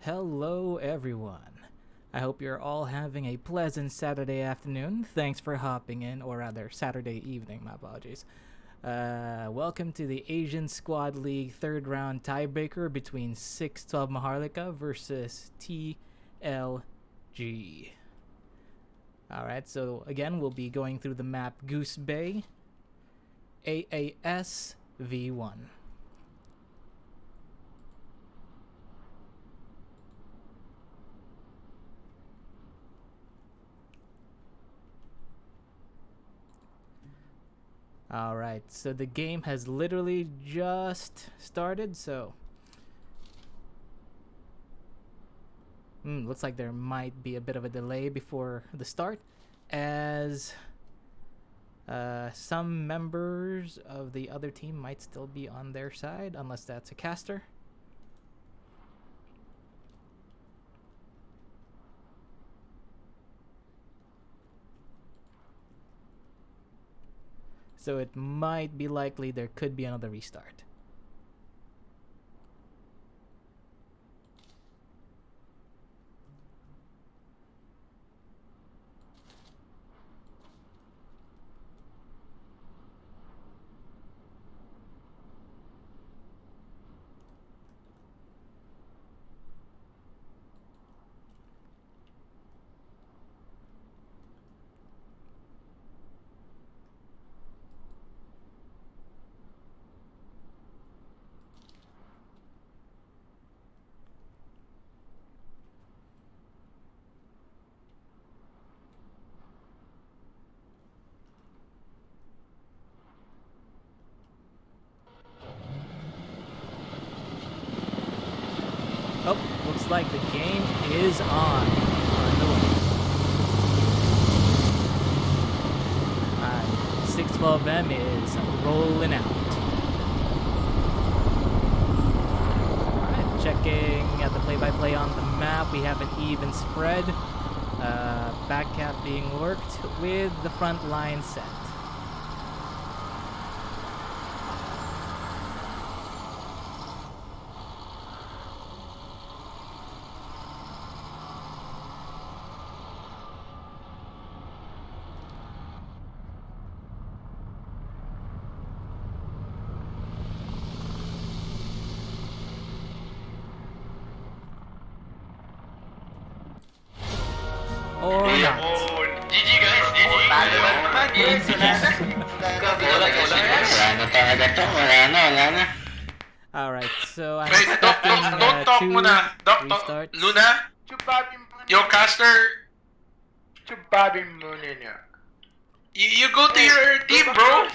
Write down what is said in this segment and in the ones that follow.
Hello, everyone. I hope you're all having a pleasant Saturday afternoon. Thanks for hopping in, or rather, Saturday evening, my apologies. Welcome to the Asian Squad League third round tiebreaker between 612 Maharlika versus TLG. Alright, so again, we'll be going through the map Goose Bay, AAS V1. Alright, so the game has literally just started, so looks like there might be a bit of a delay before the start, as some members of the other team might still be on their side, unless that's a caster. So it might be likely there could be another restart. Oh, looks like the game is on. Alright, 612M is rolling out. Alright, checking at the play-by-play on the map. We have an even spread. Back cap being worked with the front line set. Or not. GG guys, GG. Talo na naman, yes. Wala na. Alright, so I'm Wait, expecting don't talk two muna. restarts. Luna, your caster, Chubabim muna niya. you go to your team, bro.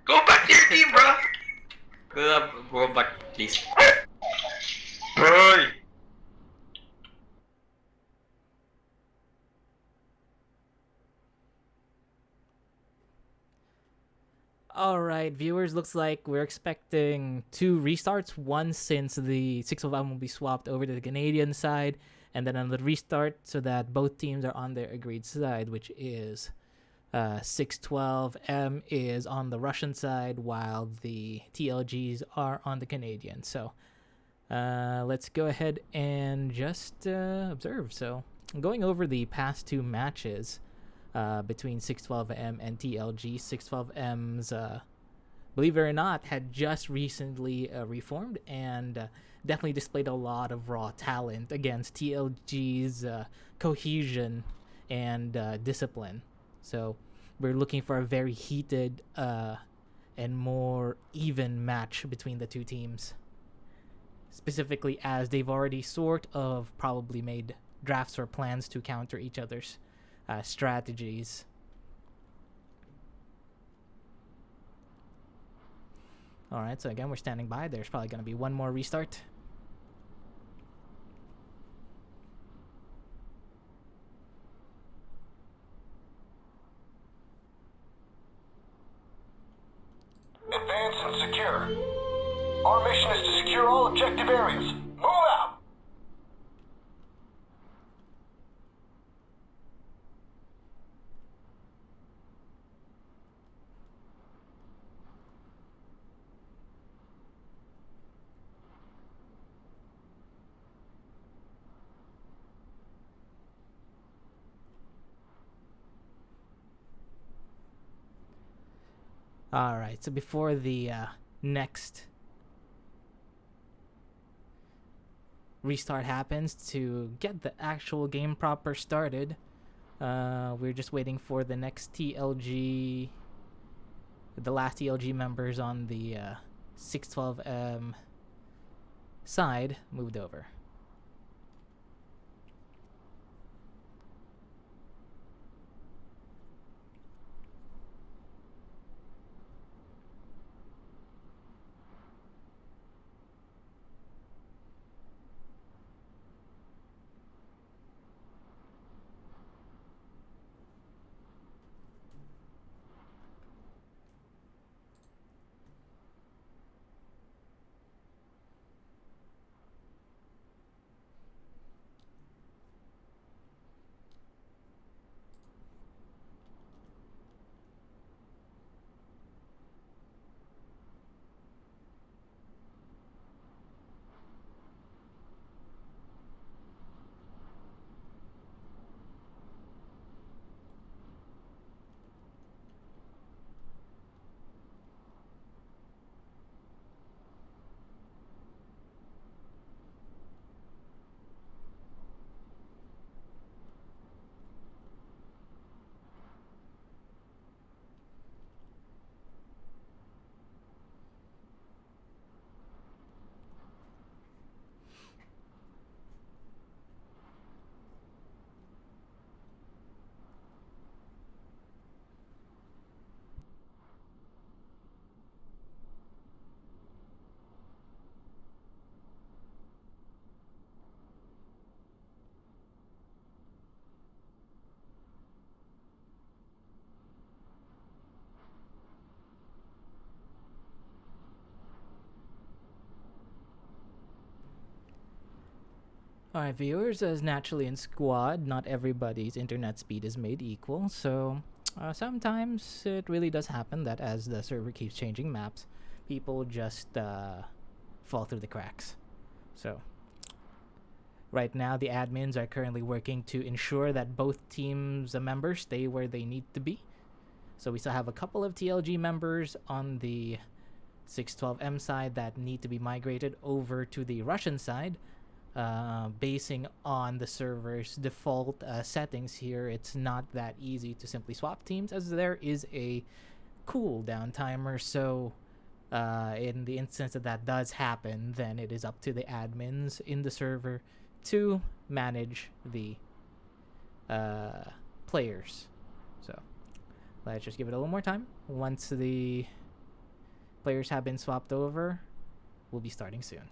Go back to your team, bro. Go back, please. Boy! Alright, viewers, looks like we're expecting two restarts. One since the 605 will be swapped over to the Canadian side, and then another restart so that both teams are on their agreed side, which is 612M is on the Russian side while the TLGs are on the Canadian. So let's go ahead and just observe. So going over the past two matches between 612M and TLG. 612M's, believe it or not, had just recently reformed and definitely displayed a lot of raw talent against TLG's cohesion and discipline. So we're looking for a very heated and more even match between the two teams. Specifically, as they've already sort of probably made drafts or plans to counter each other's strategies. Alright, so again, we're standing by. There's probably going to be one more restart. Advance and secure. Our mission is to secure all objective areas. Move out! All right, so before the next restart happens to get the actual game proper started, we're just waiting for the next TLG, the last TLG members on the 612M side moved over. Alright, viewers, as naturally in squad, not everybody's internet speed is made equal, so sometimes it really does happen that as the server keeps changing maps, people just fall through the cracks. So, right now, the admins are currently working to ensure that both teams' members stay where they need to be. So we still have a couple of TLG members on the 612M side that need to be migrated over to the Russian side. Basing on the server's default settings here, it's not that easy to simply swap teams, as there is a cooldown timer. So in the instance that does happen, then it is up to the admins in the server to manage the players. So let's just give it a little more time. Once the players have been swapped over, we'll be starting soon.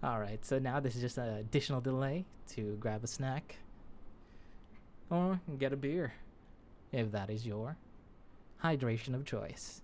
Alright, so now this is just an additional delay to grab a snack or get a beer, if that is your hydration of choice.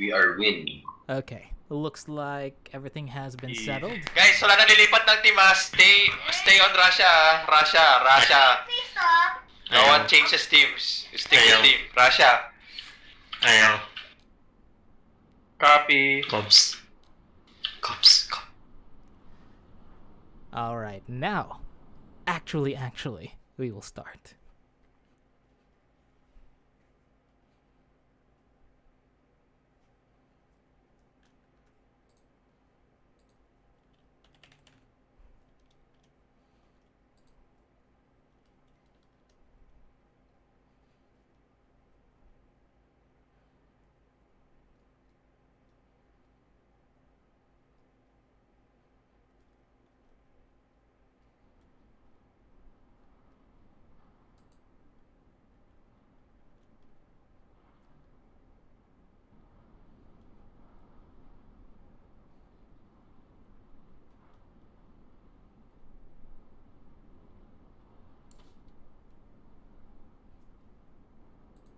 We are winning. Okay, looks like everything has been settled. Guys, wala na lilipat ng team ha. Stay on Russia ha. Russia. No one changes teams. Stick with team. Russia. Ayaw. Copy. Cops. All right, now, actually, we will start.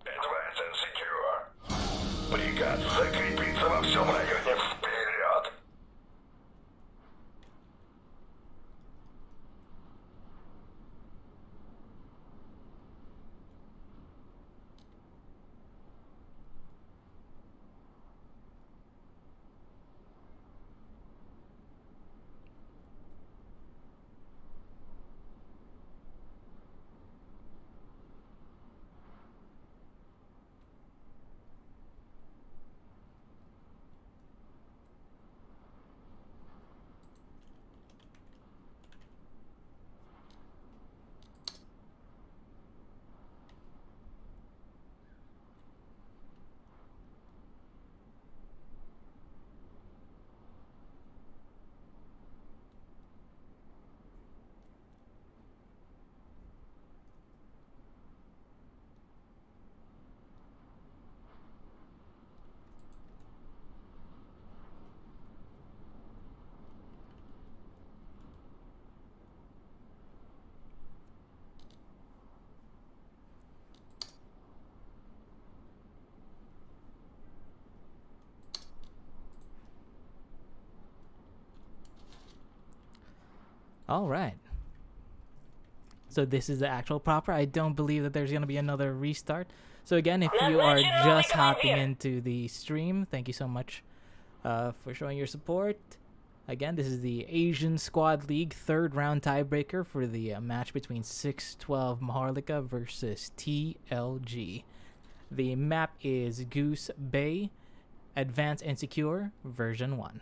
Advance and secure. Приказ закрепиться во всем районе вперед. All right. So this is the actual proper. I don't believe that there's going to be another restart. So again, if you are just hopping into the stream, thank you so much for showing your support. Again, this is the Asian Squad League third round tiebreaker for the match between 612 Maharlika versus TLG. The map is Goose Bay, Advanced and Secure, version 1.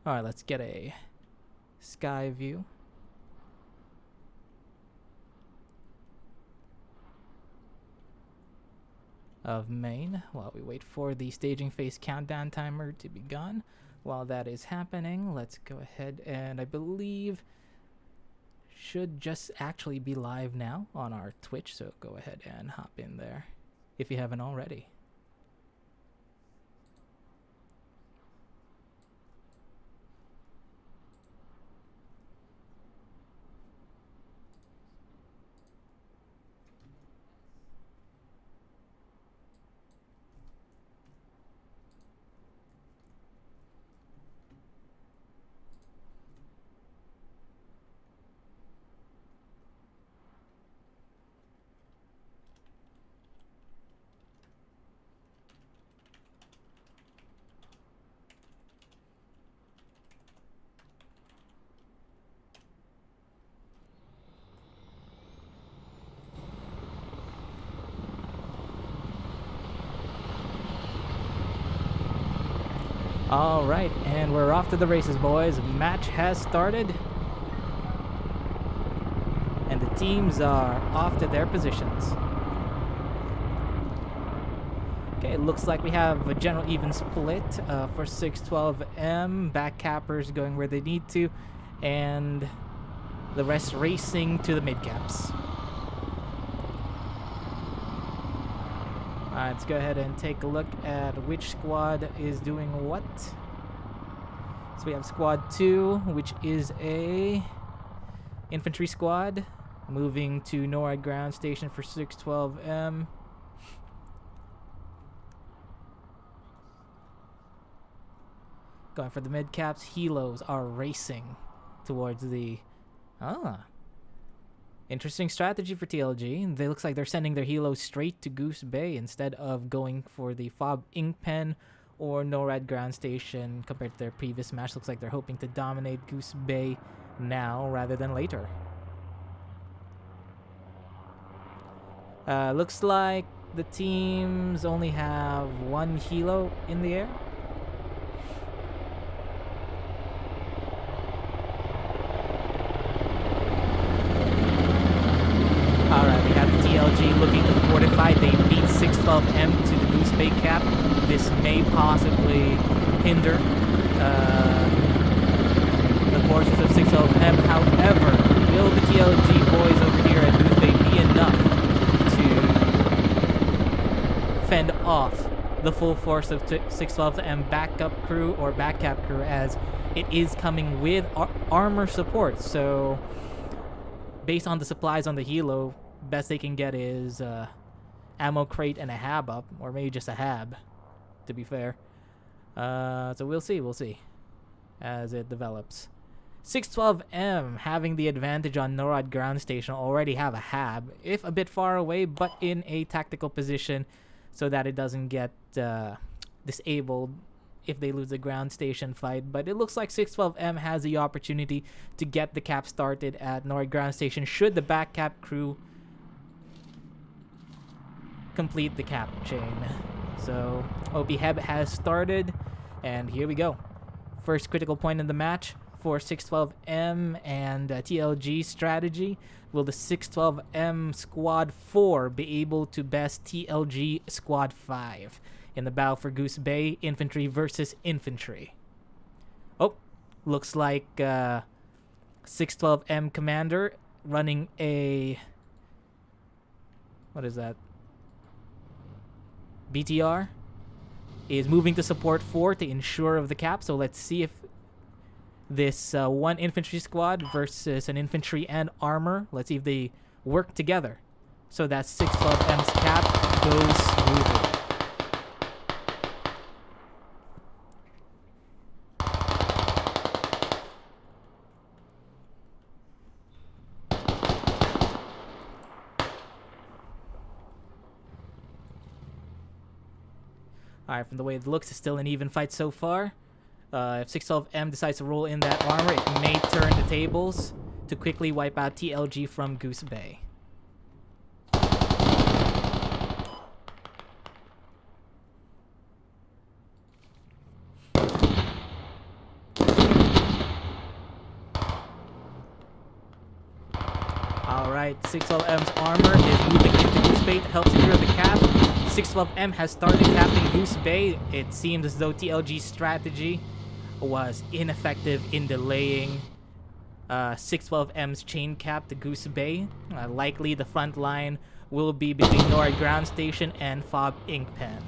All right, let's get a sky view. Of Maine while we wait for the staging phase countdown timer to be gone. While that is happening, let's go ahead and I believe should just actually be live now on our Twitch, so go ahead and hop in there if you haven't already. All right, and we're off to the races, boys. Match has started. And the teams are off to their positions. Okay, it looks like we have a general even split for 612M. Backcappers going where they need to, and the rest racing to the midcaps. Alright, let's go ahead and take a look at which squad is doing what. So we have Squad 2, which is a infantry squad, moving to NORAD ground station for 612M. Going for the mid-caps. Helos are racing towards the... Interesting strategy for TLG. They looks like they're sending their helos straight to Goose Bay instead of going for the FOB Ink Pen or NORAD ground station compared to their previous match. Looks like they're hoping to dominate Goose Bay now rather than later. Looks like the teams only have one helo in the air. Alright, we have the TLG looking to fortify. They beat 612M to the Goose Bay cap. This may possibly hinder the forces of 612M. However, will the TLG boys over here at Goose Bay be enough to fend off the full force of 612M backup crew or backcap crew, as it is coming with armor support? So based on the supplies on the helo, best they can get is ammo crate and a hab up, or maybe just a hab, to be fair. So we'll see as it develops. 612M having the advantage on NORAD ground station, already have a hab, if a bit far away, but in a tactical position so that it doesn't get disabled if they lose the ground station fight. But it looks like 612M has the opportunity to get the cap started at NORAD ground station should the back cap crew complete the cap chain. So OP Heb has started, and here we go. First critical point in the match for 612M and TLG strategy. Will the 612M Squad 4 be able to best TLG Squad 5 in the battle for Goose Bay, infantry versus infantry? Oh, looks like 612M commander running a... what is that? BTR is moving to support 4 to ensure of the cap. So let's see if this one infantry squad versus an infantry and armor, let's see if they work together so that 612M's cap goes smoothly. Alright, from the way it looks, it's still an even fight so far. If 612M decides to roll in that armor, it may turn the tables to quickly wipe out TLG from Goose Bay. Alright, 612M's armor is moving into Goose Bay to help secure the cap. 612M has started capping Goose Bay. It seems as though TLG's strategy was ineffective in delaying 612M's chain cap to Goose Bay. Likely the front line will be between NORAD ground station and FOB Ink Pen.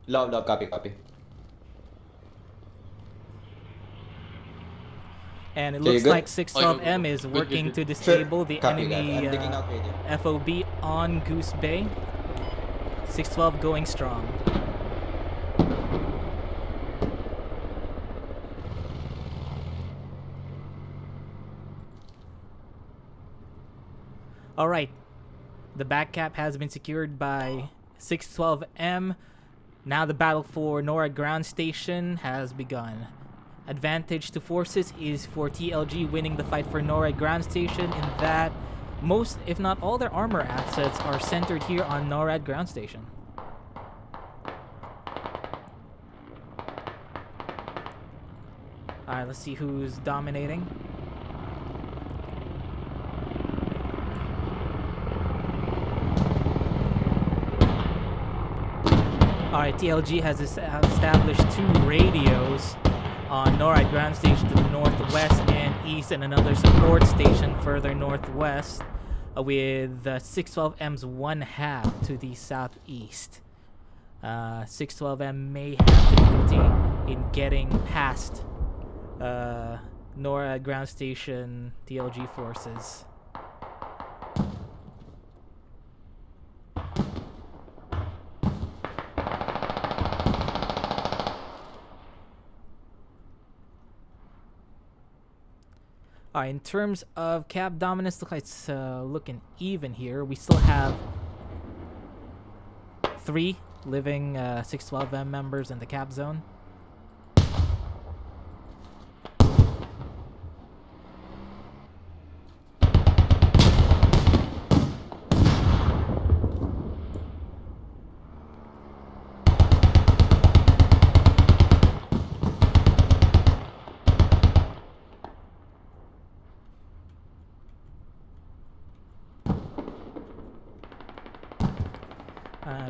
Low, copy. And it Okay, looks good. like 612M is working to disable the Copy that. enemy I'm taking out radio. FOB on Goose Bay. 612 going strong. Alright, the back cap has been secured by 612M. Now the battle for NORAD ground station has begun. Advantage to forces is for TLG winning the fight for NORAD ground station, in that most, if not all, their armor assets are centered here on NORAD ground station. Alright, let's see who's dominating. Alright, TLG has established 2 radios on NORAD ground station to the northwest and east, and another support station further northwest, with 612M's 1/2 to the southeast. 612M may have difficulty in getting past NORAD ground station TLG forces. Alright, in terms of cap dominance, looks like it's looking even here. We still have 3 living 612M members in the cap zone.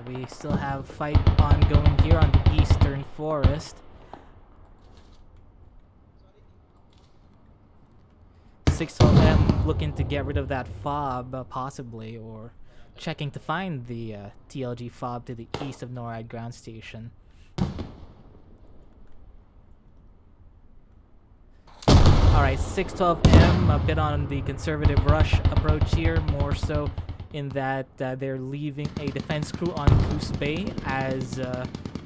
We still have fight ongoing here on the eastern forest. 612M looking to get rid of that fob, possibly, or checking to find the TLG fob to the east of NORAD ground station. Alright, 612M a bit on the conservative rush approach here, more so in that they're leaving a defense crew on Goose Bay as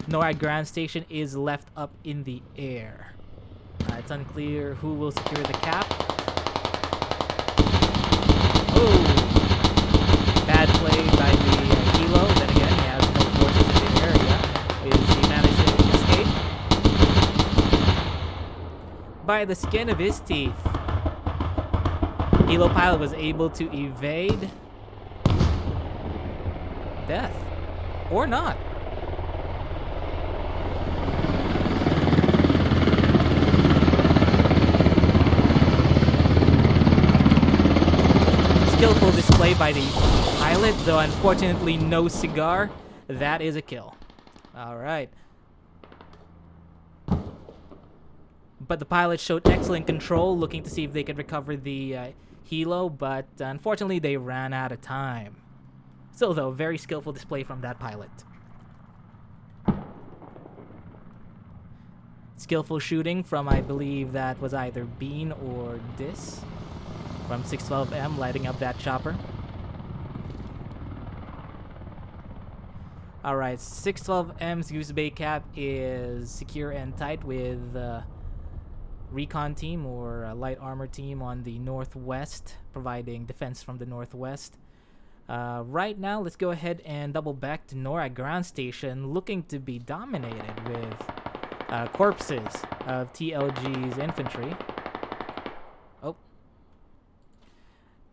NORAD ground station is left up in the air. It's unclear who will secure the cap. Oh! Bad play by the Kilo. Then again, he has no forces in the area. Is he managed to escape? By the skin of his teeth. Hilo pilot was able to evade death. Or not. Skillful display by the pilot, though unfortunately no cigar. That is a kill. Alright. But the pilot showed excellent control, looking to see if they could recover the helo, but unfortunately they ran out of time. Still though, very skillful display from that pilot. Skillful shooting from, I believe that was either Bean or Dis from 612M, lighting up that chopper. Alright, 612M's Goose Bay cap is secure and tight with recon team or a light armor team on the northwest, providing defense from the northwest. Right now, let's go ahead and double back to NORAD ground station, looking to be dominated with corpses of TLG's infantry. Oh.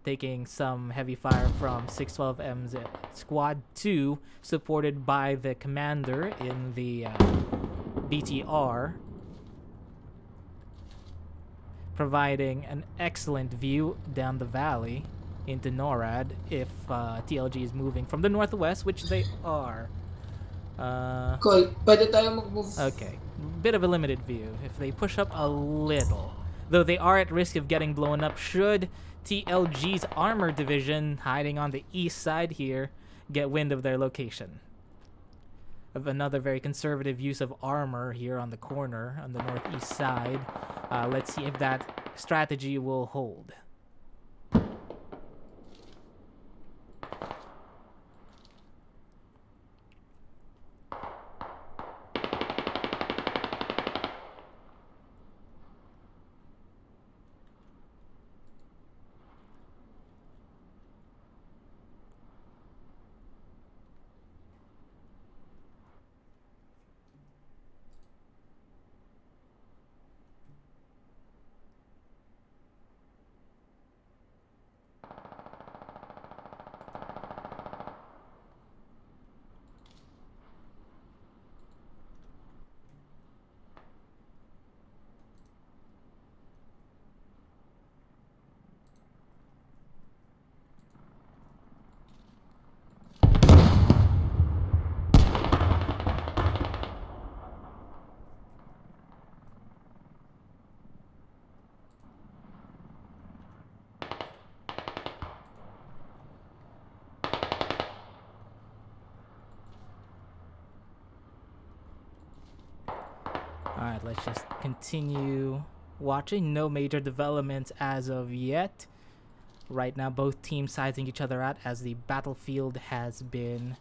Taking some heavy fire from 612M's Squad 2, supported by the commander in the BTR, providing an excellent view down the valley into NORAD if TLG is moving from the northwest, which they are. Call, pwede tayo mag-move. Okay, bit of a limited view. If they push up a little, though they are at risk of getting blown up should TLG's armor division, hiding on the east side here, get wind of their location. Of another very conservative use of armor here on the corner on the northeast side. Let's see if that strategy will hold. Alright, let's just continue watching. No major developments as of yet. Right now, both teams sizing each other out as the battlefield has been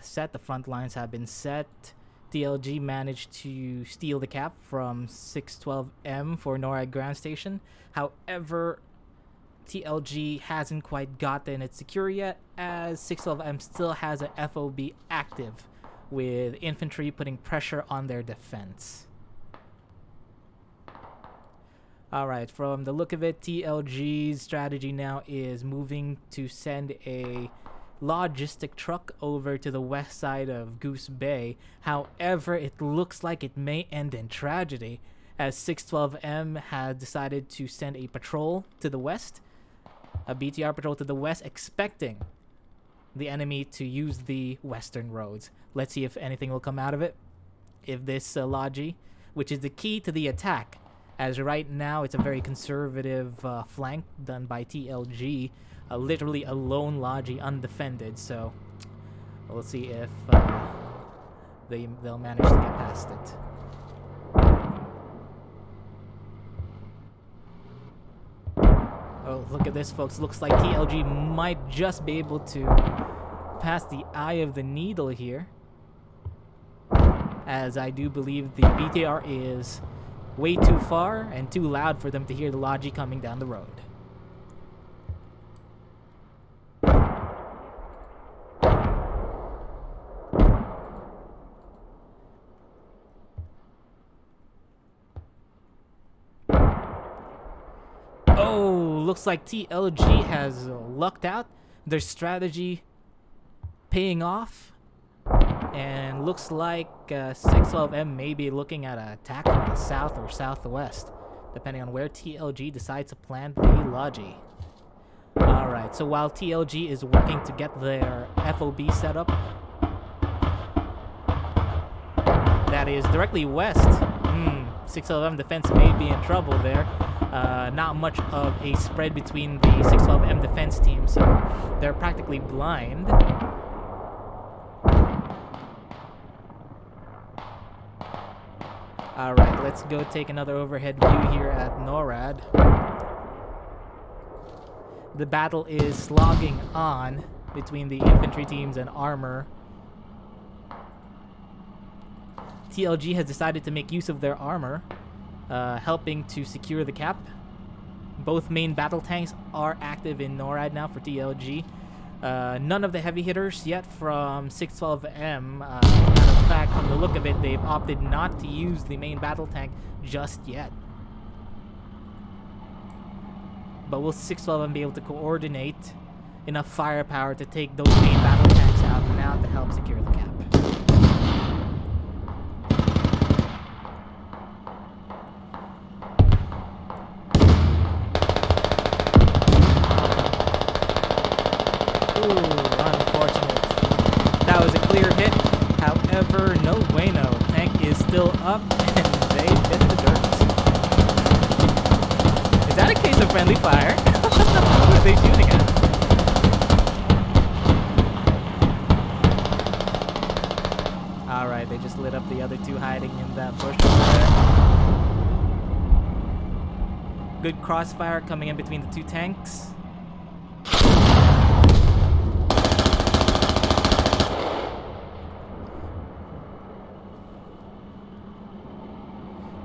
set. The front lines have been set. TLG managed to steal the cap from 612M for NORAD ground station. However, TLG hasn't quite gotten it secure yet, as 612M still has an FOB active, with infantry putting pressure on their defense. Alright, from the look of it, TLG's strategy now is moving to send a logistic truck over to the west side of Goose Bay. However, it looks like it may end in tragedy, as 612M has decided to send a patrol to the west, a BTR patrol to the west, expecting the enemy to use the western roads. Let's see if anything will come out of it. If this Logi, which is the key to the attack, as right now it's a very conservative flank done by TLG, literally a lone Logi undefended, so we'll see if they'll manage to get past it. Oh, look at this, folks. Looks like TLG might just be able to pass the eye of the needle here, as I do believe the BTR is way too far and too loud for them to hear the Logi coming down the road. Oh, looks like TLG has lucked out. Their strategy paying off. And looks like 612M may be looking at an attack from the south or southwest, depending on where TLG decides to plant the Logi. Alright, so while TLG is working to get their FOB set up, that is directly west, 612M defense may be in trouble there. Not much of a spread between the 612M defense team, so they're practically blind. Alright, let's go take another overhead view here at NORAD. The battle is slogging on between the infantry teams and armor. TLG has decided to make use of their armor, helping to secure the cap. Both main battle tanks are active in NORAD now for TLG. None of the heavy hitters yet from 612M. Matter of fact, from the look of it, they've opted not to use the main battle tank just yet. But will 612M be able to coordinate enough firepower to take those main battle tanks out now to help secure the cap? However, no bueno. Tank is still up, and they hit the dirt. Is that a case of friendly fire? What are they shooting at? Alright, they just lit up the other two hiding in that bush over there. Good crossfire coming in between the two tanks.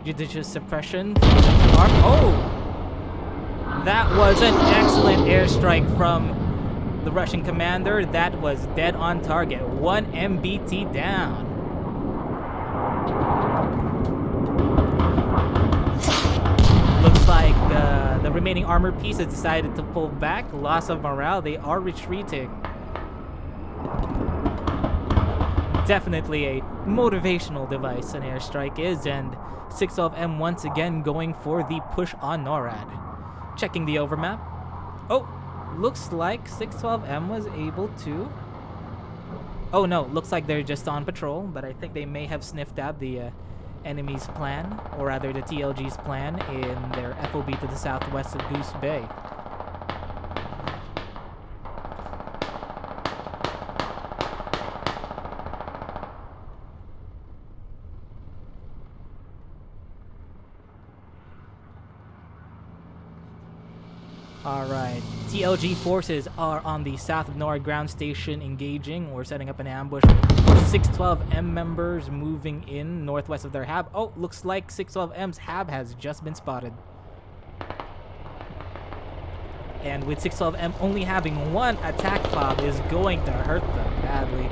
Judicious suppression. Oh! That was an excellent airstrike from the Russian commander. That was dead on target. 1 MBT down. Looks like the remaining armor piece has decided to pull back. Loss of morale. They are retreating. Definitely a motivational device an airstrike is, and 612M once again going for the push on NORAD. Checking the overmap. Oh, looks like 612M was able to... Oh no, looks like they're just on patrol, but I think they may have sniffed out the enemy's plan, or rather the TLG's plan, in their FOB to the southwest of Goose Bay. Alright, TLG forces are on the south of NORAD ground station engaging or setting up an ambush. 612M members moving in northwest of their hab. Oh, looks like 612M's hab has just been spotted. And with 612M only having one attack fob is going to hurt them badly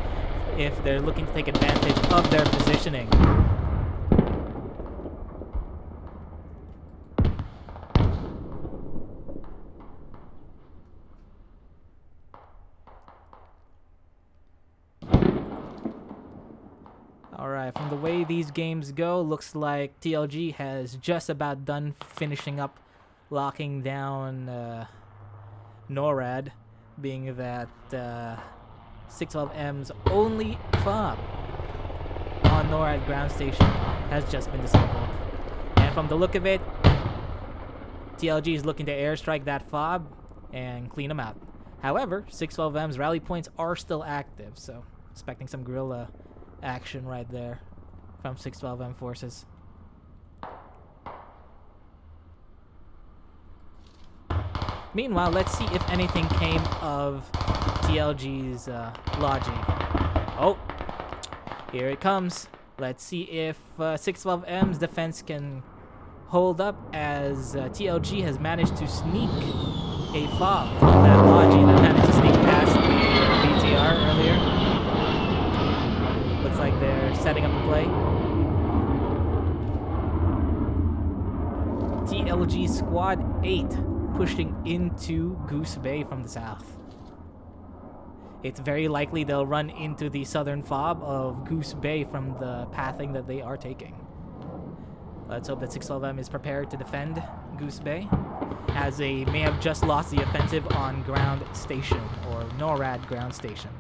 if they're looking to take advantage of their positioning. Alright, from the way these games go, looks like TLG has just about done finishing up locking down NORAD, being that 612M's only fob on NORAD ground station has just been disabled. And from the look of it, TLG is looking to airstrike that fob and clean them out. However, 612M's rally points are still active, so expecting some guerrilla action right there from 612M forces. Meanwhile, let's see if anything came of TLG's logi. Oh, here it comes. Let's see if 612M's defense can hold up, as TLG has managed to sneak a fob from that logi that managed to sneak past the BTR earlier. Looks like they're setting up a play. TLG Squad 8 pushing into Goose Bay from the south. It's very likely they'll run into the southern fob of Goose Bay from the pathing that they are taking. Let's hope that 612M is prepared to defend Goose Bay, as they may have just lost the offensive on ground station, or NORAD ground station.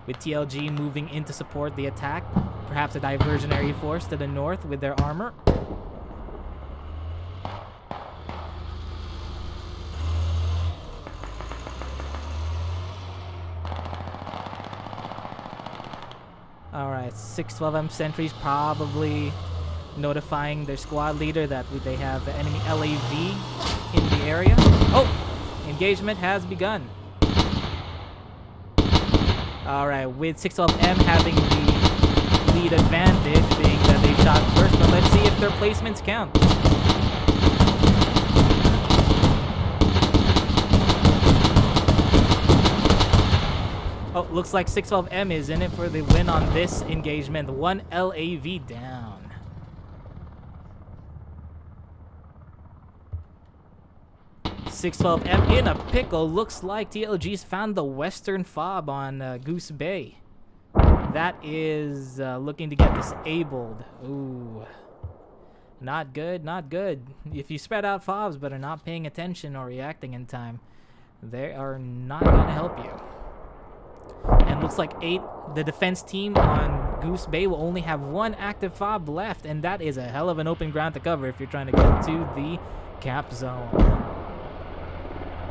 With TLG moving in to support the attack, perhaps a diversionary force to the north with their armor. Alright, 612M sentries probably notifying their squad leader that they have the enemy LAV in the area. Oh! Engagement has begun. Alright, with 612M having the lead advantage, being that they shot first, but let's see if their placements count. Oh, looks like 612M is in it for the win on this engagement. 1 LAV down. .612M in a pickle. Looks like TLG's found the western fob on Goose Bay. That is looking to get disabled. Ooh. Not good, not good. If you spread out fobs but are not paying attention or reacting in time, they are not going to help you. And looks like the defense team on Goose Bay will only have one active fob left, and that is a hell of an open ground to cover if you're trying to get to the cap zone.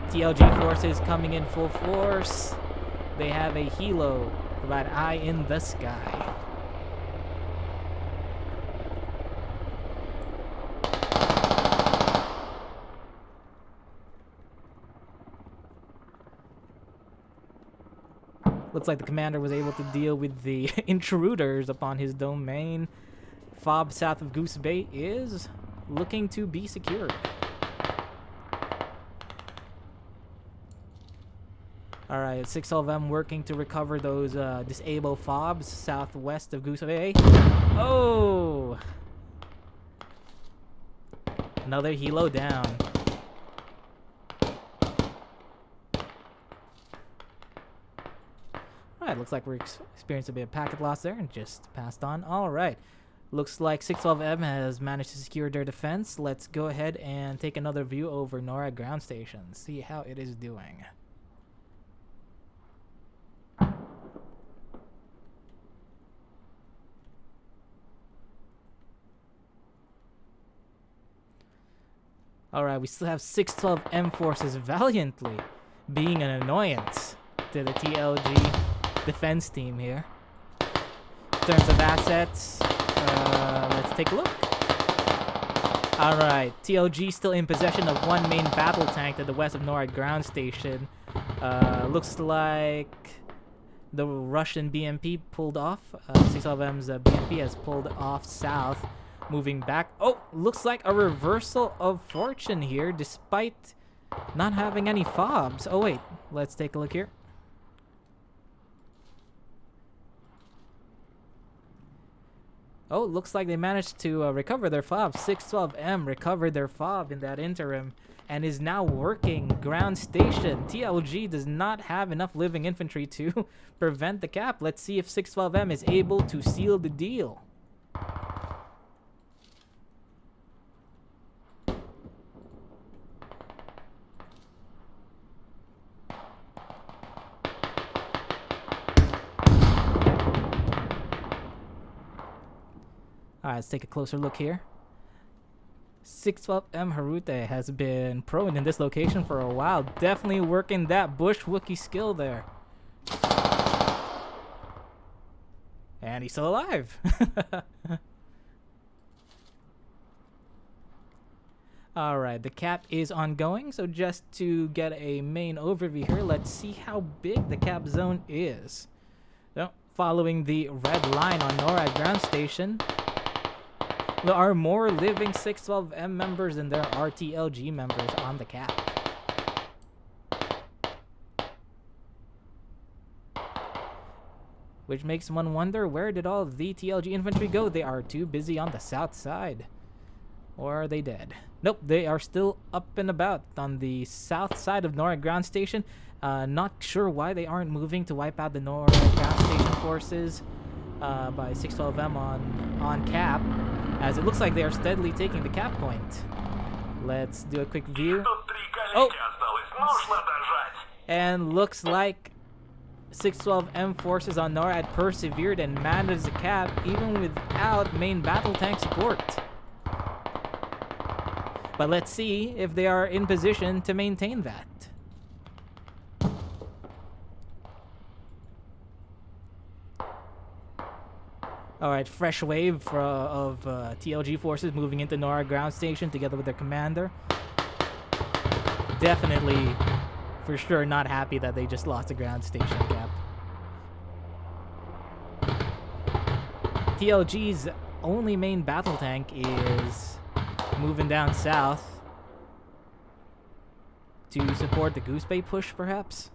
TLG forces coming in full force. They have a helo, provide eye in the sky. Looks like the commander was able to deal with the intruders upon his domain. Fob south of Goose Bay is looking to be secured. Alright, 612M working to recover those disabled fobs southwest of Goose Bay. Oh! Another helo down. Alright, looks like we're experiencing a bit of packet loss there and just passed on. Alright, looks like 612M has managed to secure their defense. Let's go ahead and take another view over NORAD ground station, see how it is doing. Alright, we still have 612M forces valiantly being an annoyance to the TLG defense team here. In terms of assets, let's take a look. Alright, TLG still in possession of one main battle tank to the west of NORAD ground station. Looks like the Russian BMP pulled off. 612M's BMP has pulled off south, moving back. Oh, looks like a reversal of fortune here, despite not having any fobs. Oh wait, let's take a look here. Oh, looks like they managed to recover their fob. 612M recovered their fob in that interim and is now working ground station. TLG does not have enough living infantry to prevent the cap. Let's see if 612M is able to seal the deal. Alright, let's take a closer look here. 612M Harute has been prone in this location for a while. Definitely working that bush Wookiee skill there. And he's still alive. Alright, the cap is ongoing. So just to get a main overview here, let's see how big the cap zone is. So, following the red line on NORAD ground station, there are more living 612M members than there are TLG members on the cap. Which makes one wonder, where did all the TLG infantry go? They are too busy on the south side. Or are they dead? Nope, they are still up and about on the south side of NORAD ground station. Not sure why they aren't moving to wipe out the NORAD ground station forces by 612M on cap, as it looks like they are steadily taking the cap point. Let's do a quick view. Oh! And looks like 612M forces on NORAD persevered and managed the cap even without main battle tank support. But let's see if they are in position to maintain that. Alright, fresh wave of TLG forces moving into NORAD ground station together with their commander. Definitely, for sure, not happy that they just lost the ground station cap. TLG's only main battle tank is moving down south to support the Goose Bay push, perhaps.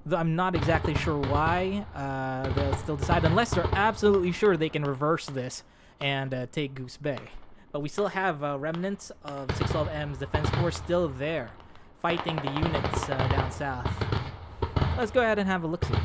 Though I'm not exactly sure why. They'll still decide, unless they're absolutely sure they can reverse this and take Goose Bay. But we still have remnants of 612M's defense force still there, fighting the units down south. Let's go ahead and have a look-see.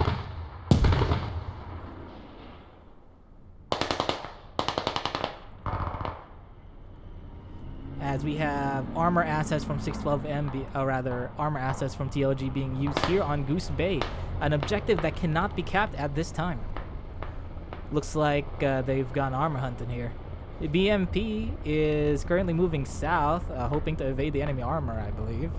As we have armor assets from 612M, armor assets from TLG being used here on Goose Bay, an objective that cannot be capped at this time. Looks like they've gone armor hunting here. The BMP is currently moving south, hoping to evade the enemy armor, I believe.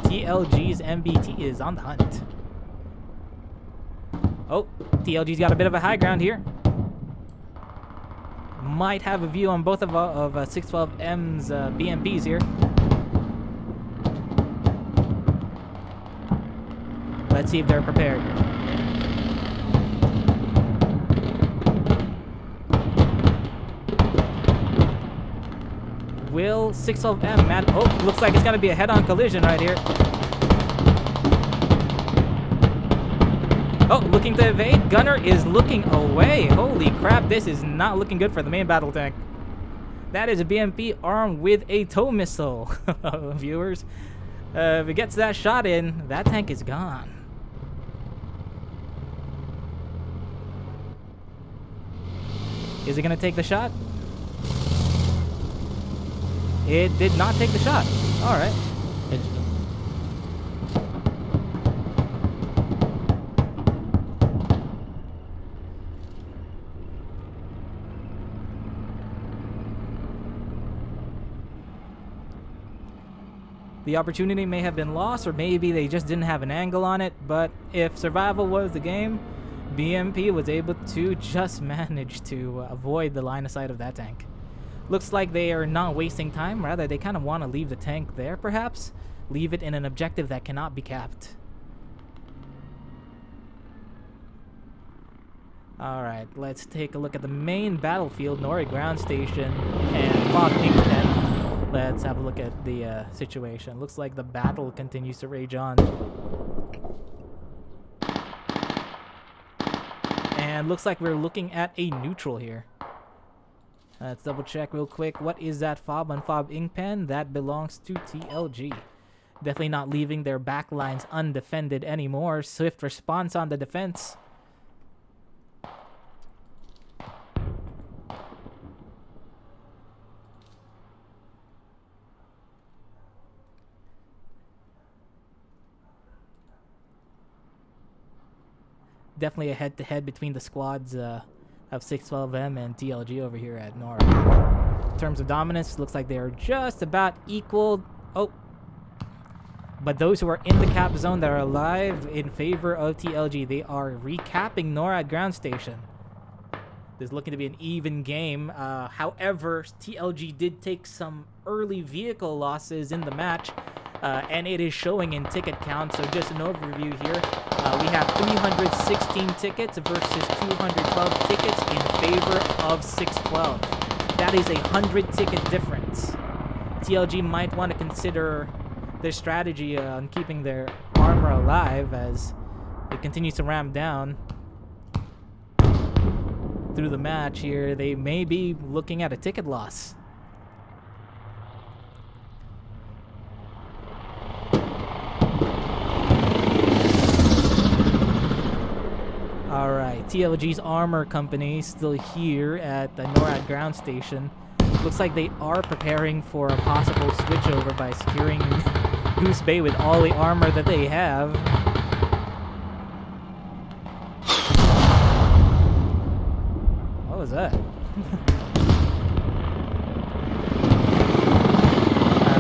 TLG's MBT is on the hunt. Oh, TLG's got a bit of a high ground here. Might have a view on both of 612M's BMPs here. Let's see if they're prepared. Will 612M, man? Oh, looks like it's gonna be a head-on collision right here. Oh, looking to evade. Gunner is looking away. Holy crap, this is not looking good for the main battle tank. That is a BMP armed with a tow missile, viewers. If it gets that shot in, that tank is gone. Is it going to take the shot? It did not take the shot. All right. The opportunity may have been lost, or maybe they just didn't have an angle on it, but if survival was the game, BMP was able to just manage to avoid the line of sight of that tank. Looks like they are not wasting time. Rather, they kind of want to leave the tank there, perhaps. Leave it in an objective that cannot be capped. Alright, let's take a look at the main battlefield, Nori ground station, and Fog Inkpen. Let's have a look at the situation. Looks like the battle continues to rage on. And looks like we're looking at a neutral here. Let's double check real quick. What is that fob on Fob Inkpen? That belongs to TLG. Definitely not leaving their backlines undefended anymore. Swift response on the defense. Definitely a head-to-head between the squads of 612M and TLG over here at Nora. In terms of dominance, looks like they're just about equal. Oh. But those who are in the cap zone that are alive in favor of TLG, they are recapping NORAD ground station. There's looking to be an even game. However, TLG did take some early vehicle losses in the match, and it is showing in ticket count. So just an overview here. We have 316 tickets versus 212 tickets in favor of 612. That is a 100 ticket difference. TLG might want to consider their strategy on keeping their armor alive as it continues to ramp down through the match here. They may be looking at a ticket loss. Alright, TLG's armor company still here at the NORAD ground station. Looks like they are preparing for a possible switchover by securing Goose Bay with all the armor that they have. What was that?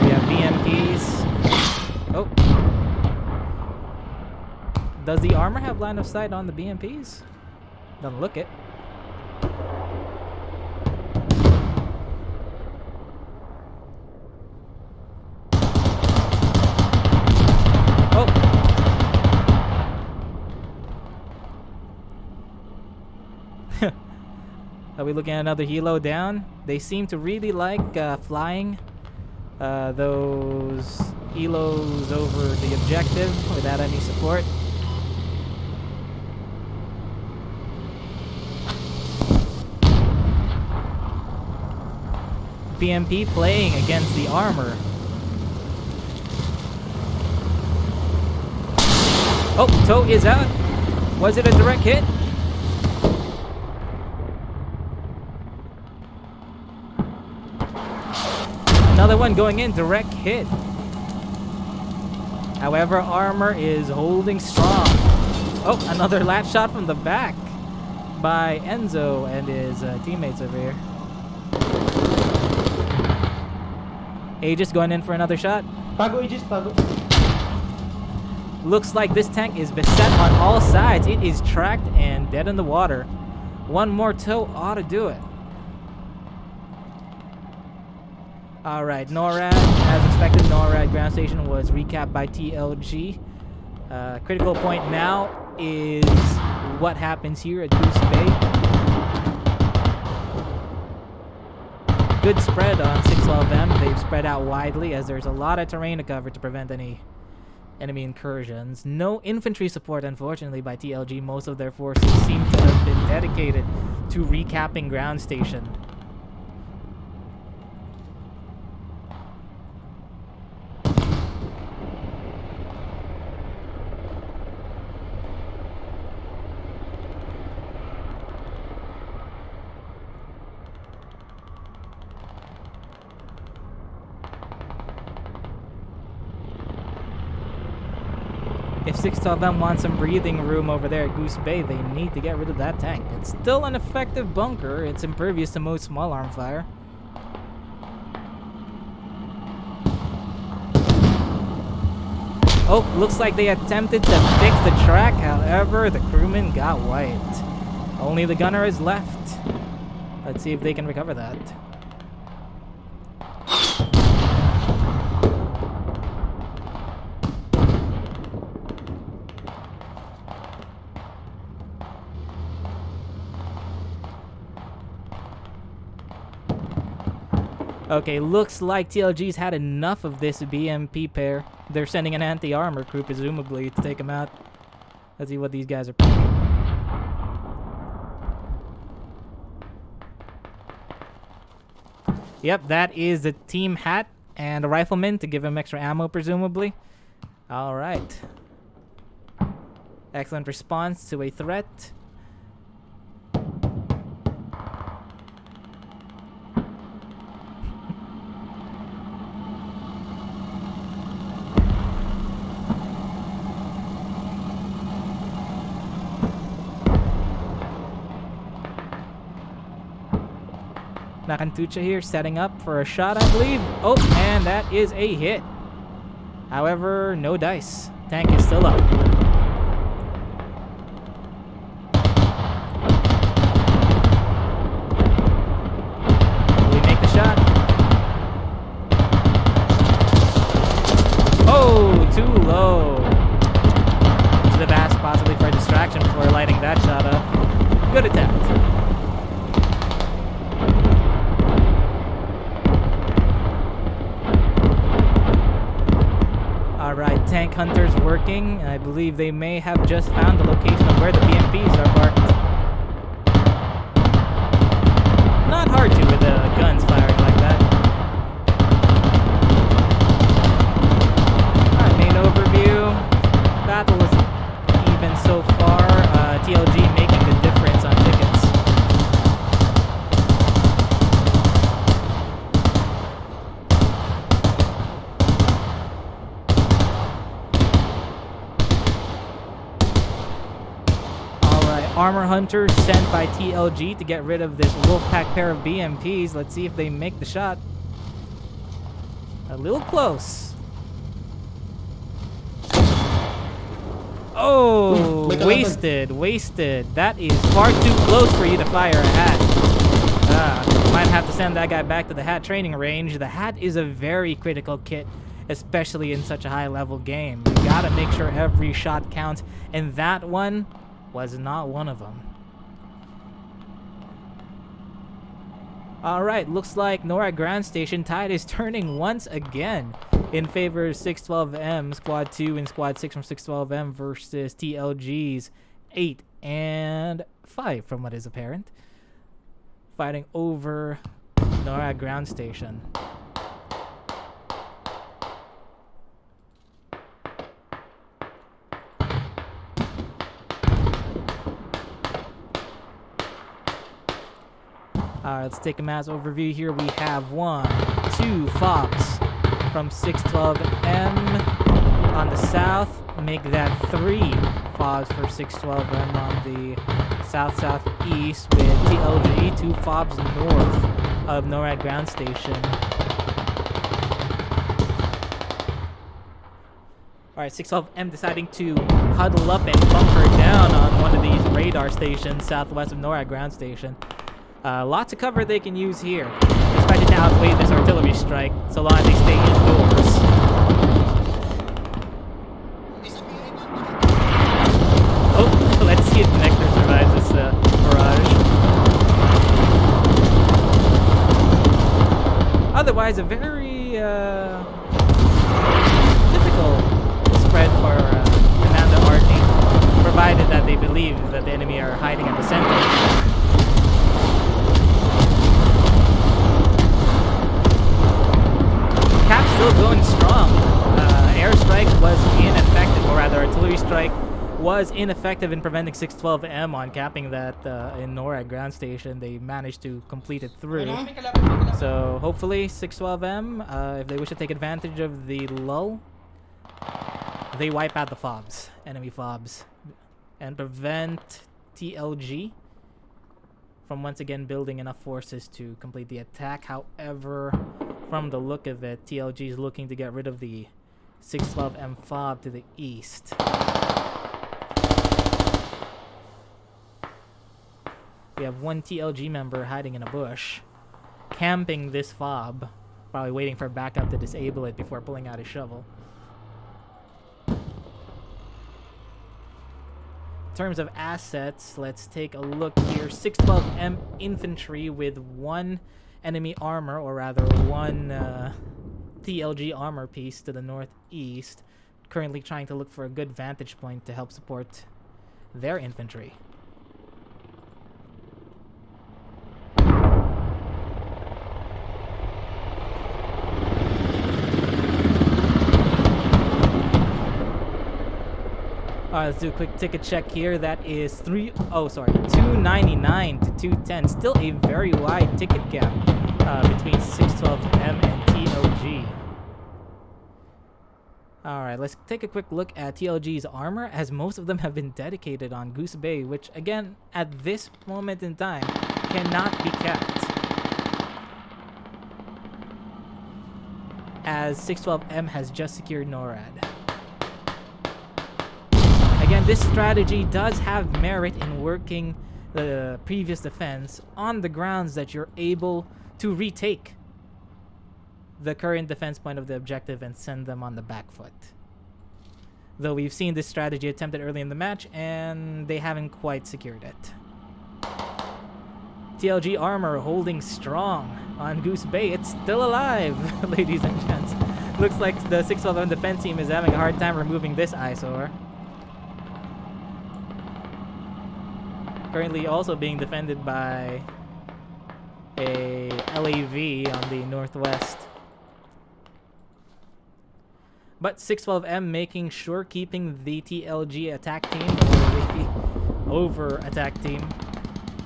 We have BMPs. Oh. Does the armor have line of sight on the BMPs? Doesn't look it. Oh! Are we looking at another helo down? They seem to really like flying those helos over the objective without any support. BMP playing against the armor. Oh, tow is out. Was it a direct hit? Another one going in, direct hit. However, armor is holding strong. Oh, another lat shot from the back by Enzo and his teammates over here. Aegis going in for another shot. Pago, Aegis, pago. Looks like this tank is beset on all sides. It is tracked and dead in the water. One more tow ought to do it. Alright, NORAD, as expected, NORAD ground station was recapped by TLG. Critical point now is what happens here at Goose Bay. Good spread on 612M. They've spread out widely as there's a lot of terrain to cover to prevent any enemy incursions. No infantry support, unfortunately, by TLG. Most of their forces seem to have been dedicated to recapping ground station. If 612M wants some breathing room over there at Goose Bay, they need to get rid of that tank. It's still an effective bunker. It's impervious to most small arm fire. Oh, looks like they attempted to fix the track. However, the crewman got wiped. Only the gunner is left. Let's see if they can recover that. Okay, looks like TLG's had enough of this BMP pair. They're sending an anti-armor crew, presumably, to take them out. Let's see what these guys are picking. Yep, that is the team hat and a rifleman to give him extra ammo, presumably. Alright. Excellent response to a threat. Nakantucha here setting up for a shot, I believe. Oh, and that is a hit. However, no dice. Tank is still up. Will we make the shot? Oh, too low. Should have asked possibly for a distraction before lighting that shot up. Good attempt. Alright, tank hunters working. I believe they may have just found the location of where the BMPs are parked. Not hard to with the guns firing like that. Alright, main overview. Battle was even so far. TLG making the difference on tickets. Armor Hunter sent by TLG to get rid of this Wolfpack pair of BMPs. Let's see if they make the shot. A little close. Oh, wasted. That is far too close for you to fire a hat. Might have to send that guy back to the hat training range. The hat is a very critical kit, especially in such a high-level game. You gotta make sure every shot counts, and that one was not one of them. Alright, looks like NORAD Ground Station tide is turning once again in favor of 612M, Squad 2 and Squad 6 from 612M versus TLG's 8 and 5 from what is apparent. Fighting over NORAD Ground Station. Alright, let's take a mass overview here. We have 1, 2 FOBs from 612M on the south. Make that 3 FOBs for 612M on the south-southeast with TLG, 2 FOBs north of NORAD Ground Station. Alright, 612M deciding to huddle up and bunker down on one of these radar stations southwest of NORAD Ground Station. Lots of cover they can use here, especially to outweigh this artillery strike, so long as they stay indoors. Oh, let's see if Nectar survives this barrage. Otherwise, a very difficult spread for Commander Artie, provided that they believe that the enemy are hiding at the center. Cap's still going strong. Airstrike was ineffective, or rather artillery strike was ineffective in preventing 612M on capping that in NORAD Ground Station. They managed to complete it through. So hopefully 612M, if they wish to take advantage of the lull, they wipe out the FOBs, enemy FOBs, and prevent TLG from once again building enough forces to complete the attack. However, from the look of it, TLG is looking to get rid of the 612M fob to the east. We have one TLG member hiding in a bush, camping this fob, probably waiting for backup to disable it before pulling out his shovel. In terms of assets, let's take a look here. 612M infantry with one enemy armor, or rather one TLG armor piece to the northeast. Currently trying to look for a good vantage point to help support their infantry. Alright, let's do a quick ticket check here. That is 299 to 210. Still a very wide ticket gap between 612M and TLG. Alright, let's take a quick look at TLG's armor, as most of them have been dedicated on Goose Bay, which again, at this moment in time, cannot be kept, as 612M has just secured NORAD. Again, this strategy does have merit in working the previous defense on the grounds that you're able to retake the current defense point of the objective and send them on the back foot. Though we've seen this strategy attempted early in the match and they haven't quite secured it. TLG armor holding strong on Goose Bay. It's still alive, ladies and gents. Looks like the 612M defense team is having a hard time removing this eyesore. Currently also being defended by a LAV on the northwest. But 612M making sure keeping the TLG attack team, or the over attack team,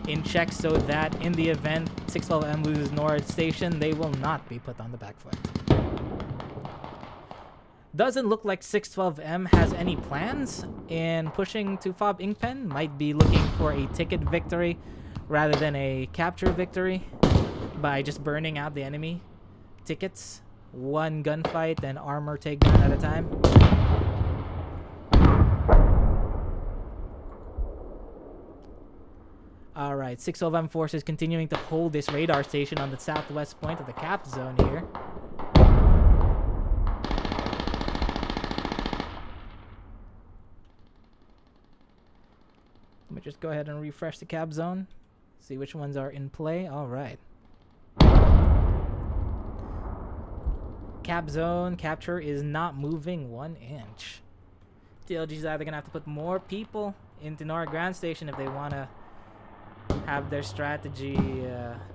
in check so that in the event 612M loses NORAD station, they will not be put on the back foot. Doesn't look like 612M has any plans in pushing to FOB Inkpen. Might be looking for a ticket victory rather than a capture victory by just burning out the enemy tickets. One gunfight and armor takedown at a time. Alright, 612M forces continuing to hold this radar station on the southwest point of the cap zone here. Let me just go ahead and refresh the cap zone. See which ones are in play. Alright. Cap zone capture is not moving 1 inch. TLG's either going to have to put more people into NORAD ground station if they want to have their strategy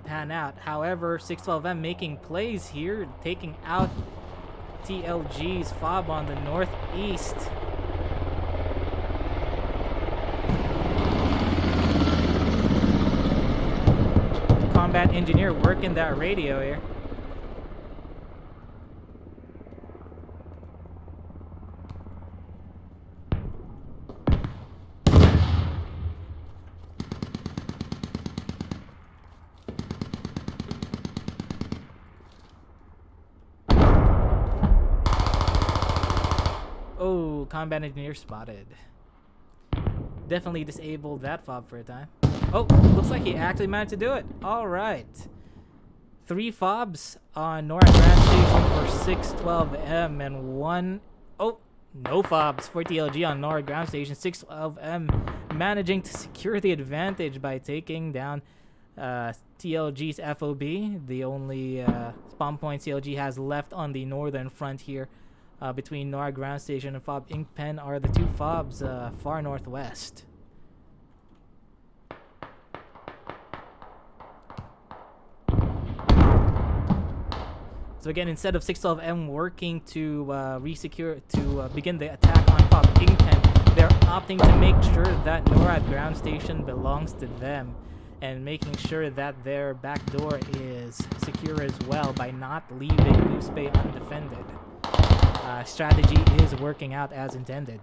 pan out. However, 612M making plays here, taking out TLG's FOB on the northeast. Combat engineer working that radio here. Oh, combat engineer spotted. Definitely disabled that FOB for a time. Oh, looks like he actually managed to do it. All right. 3 FOBs on NORAD ground station for 612M and 1... Oh, no FOBs for TLG on NORAD ground station. 612M managing to secure the advantage by taking down TLG's FOB. The only spawn point TLG has left on the northern front here between NORAD ground station and FOB Inkpen are the 2 FOBs far northwest. So again, instead of 612M working to begin the attack on FOB Inkpen, they're opting to make sure that NORAD ground station belongs to them and making sure that their back door is secure as well by not leaving Goose Bay undefended. Strategy is working out as intended,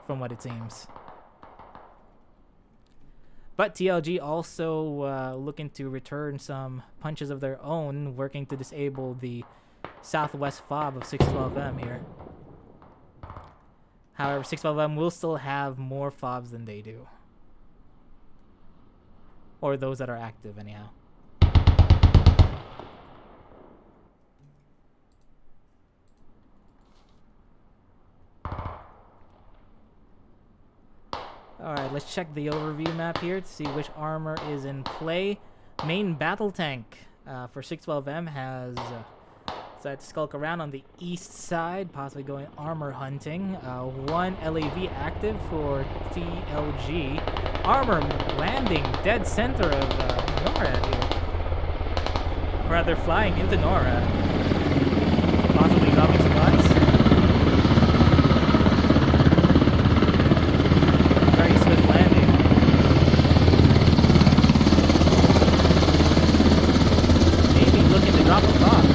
from what it seems. But TLG also looking to return some punches of their own, working to disable the southwest FOB of 612M here. However, 612M will still have more fobs than they do. Or those that are active, anyhow. Alright, let's check the overview map here to see which armor is in play. Main battle tank for 612M has decided to skulk around on the east side, possibly going armor hunting. One LAV active for TLG. Armor landing dead center of NORAD here. Or rather, flying into NORAD. Possibly dropping squads. Very swift landing. Maybe looking to drop a bomb.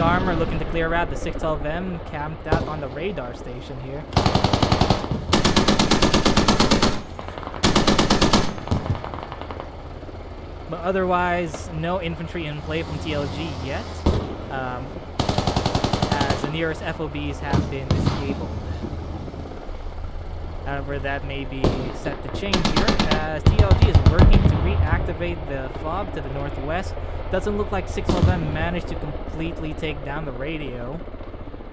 Armor looking to clear out the 612M camped out on the radar station here. But otherwise, no infantry in play from TLG yet, as the nearest FOBs have been disabled. However, that may be set to change here, as TLG is working to reactivate the fob to the northwest. Doesn't look like 612M managed to completely take down the radio.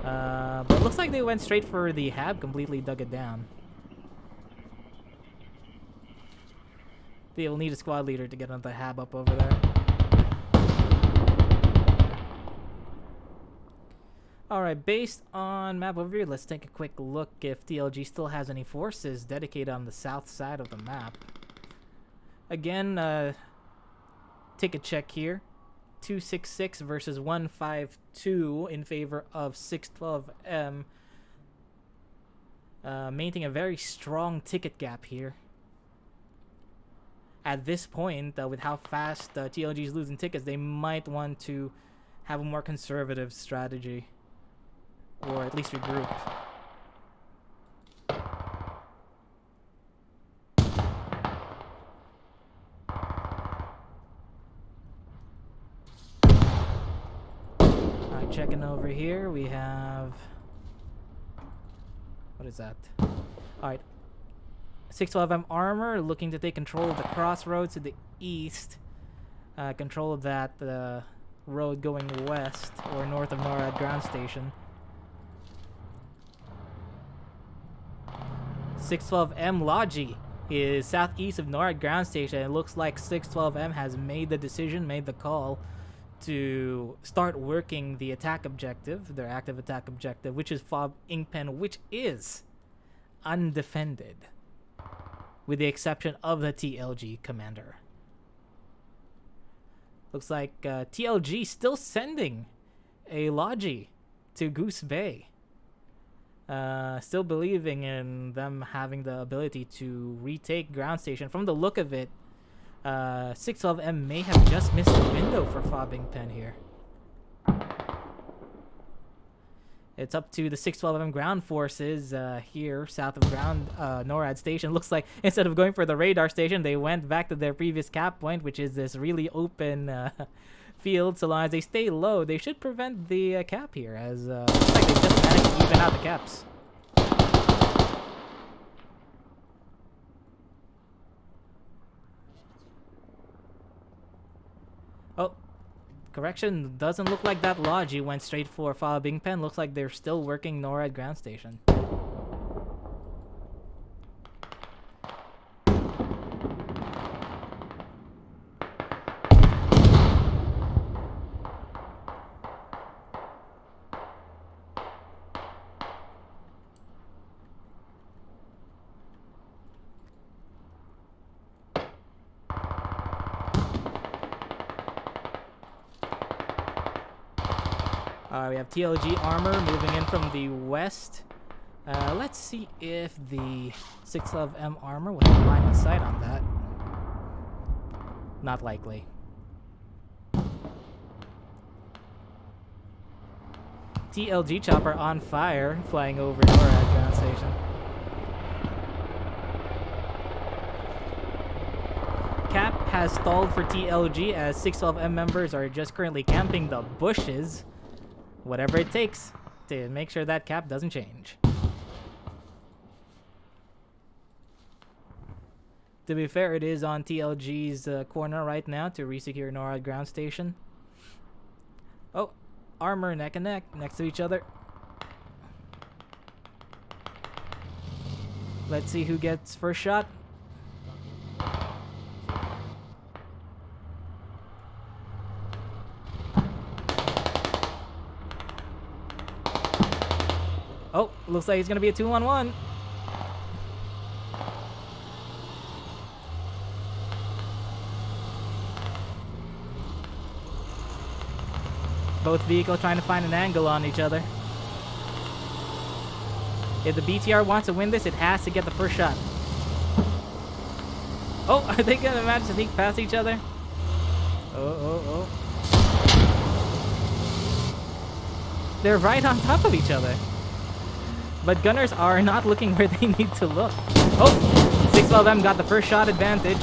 But it looks like they went straight for the hab, completely dug it down. They will need a squad leader to get on the hab up over there. Alright, based on map overview, let's take a quick look if TLG still has any forces dedicated on the south side of the map. Again, take a check here. 266 versus 152 in favor of 612M. Maintaining a very strong ticket gap here. At this point, with how fast TLG is losing tickets, they might want to have a more conservative strategy. Or at least regroup. Alright, checking over here, we have... What is that? Alright. 612M armor looking to take control of the crossroads to the east. Control of that road going west or north of NORAD ground station. 612M Logi is southeast of NORAD ground station. It looks like 612M has made the decision, made the call to start working the attack objective, their active attack objective, which is Fob Inkpen, which is undefended, with the exception of the TLG commander. Looks like TLG still sending a Logi to Goose Bay. Still believing in them having the ability to retake ground station. From the look of it, 612M may have just missed the window for Fob Inkpen here. It's up to the 612M ground forces here south of ground NORAD station. Looks like instead of going for the radar station, they went back to their previous cap point, which is this really open field. So long as they stay low, they should prevent the cap here, as looks like they just managed to even out the caps. Oh, correction, doesn't look like that Logi went straight for Fob Inkpen. Looks like they're still working NORAD ground station. We have TLG armor moving in from the west. Let's see if the 612M armor will have line of sight on that. Not likely. TLG chopper on fire, flying over NORAD ground station. Cap has stalled for TLG as 612M members are just currently camping the bushes. Whatever it takes to make sure that Cap doesn't change. To be fair, it is on TLG's corner right now to resecure NORAD ground station. Oh, armor neck and neck next to each other. Let's see who gets first shot. Oh, looks like it's gonna be a 2-on-1. Both vehicles trying to find an angle on each other. If the BTR wants to win this, it has to get the first shot. Oh, are they gonna manage to sneak past each other? Oh. They're right on top of each other. But gunners are not looking where they need to look. Oh, 612M got the first shot advantage.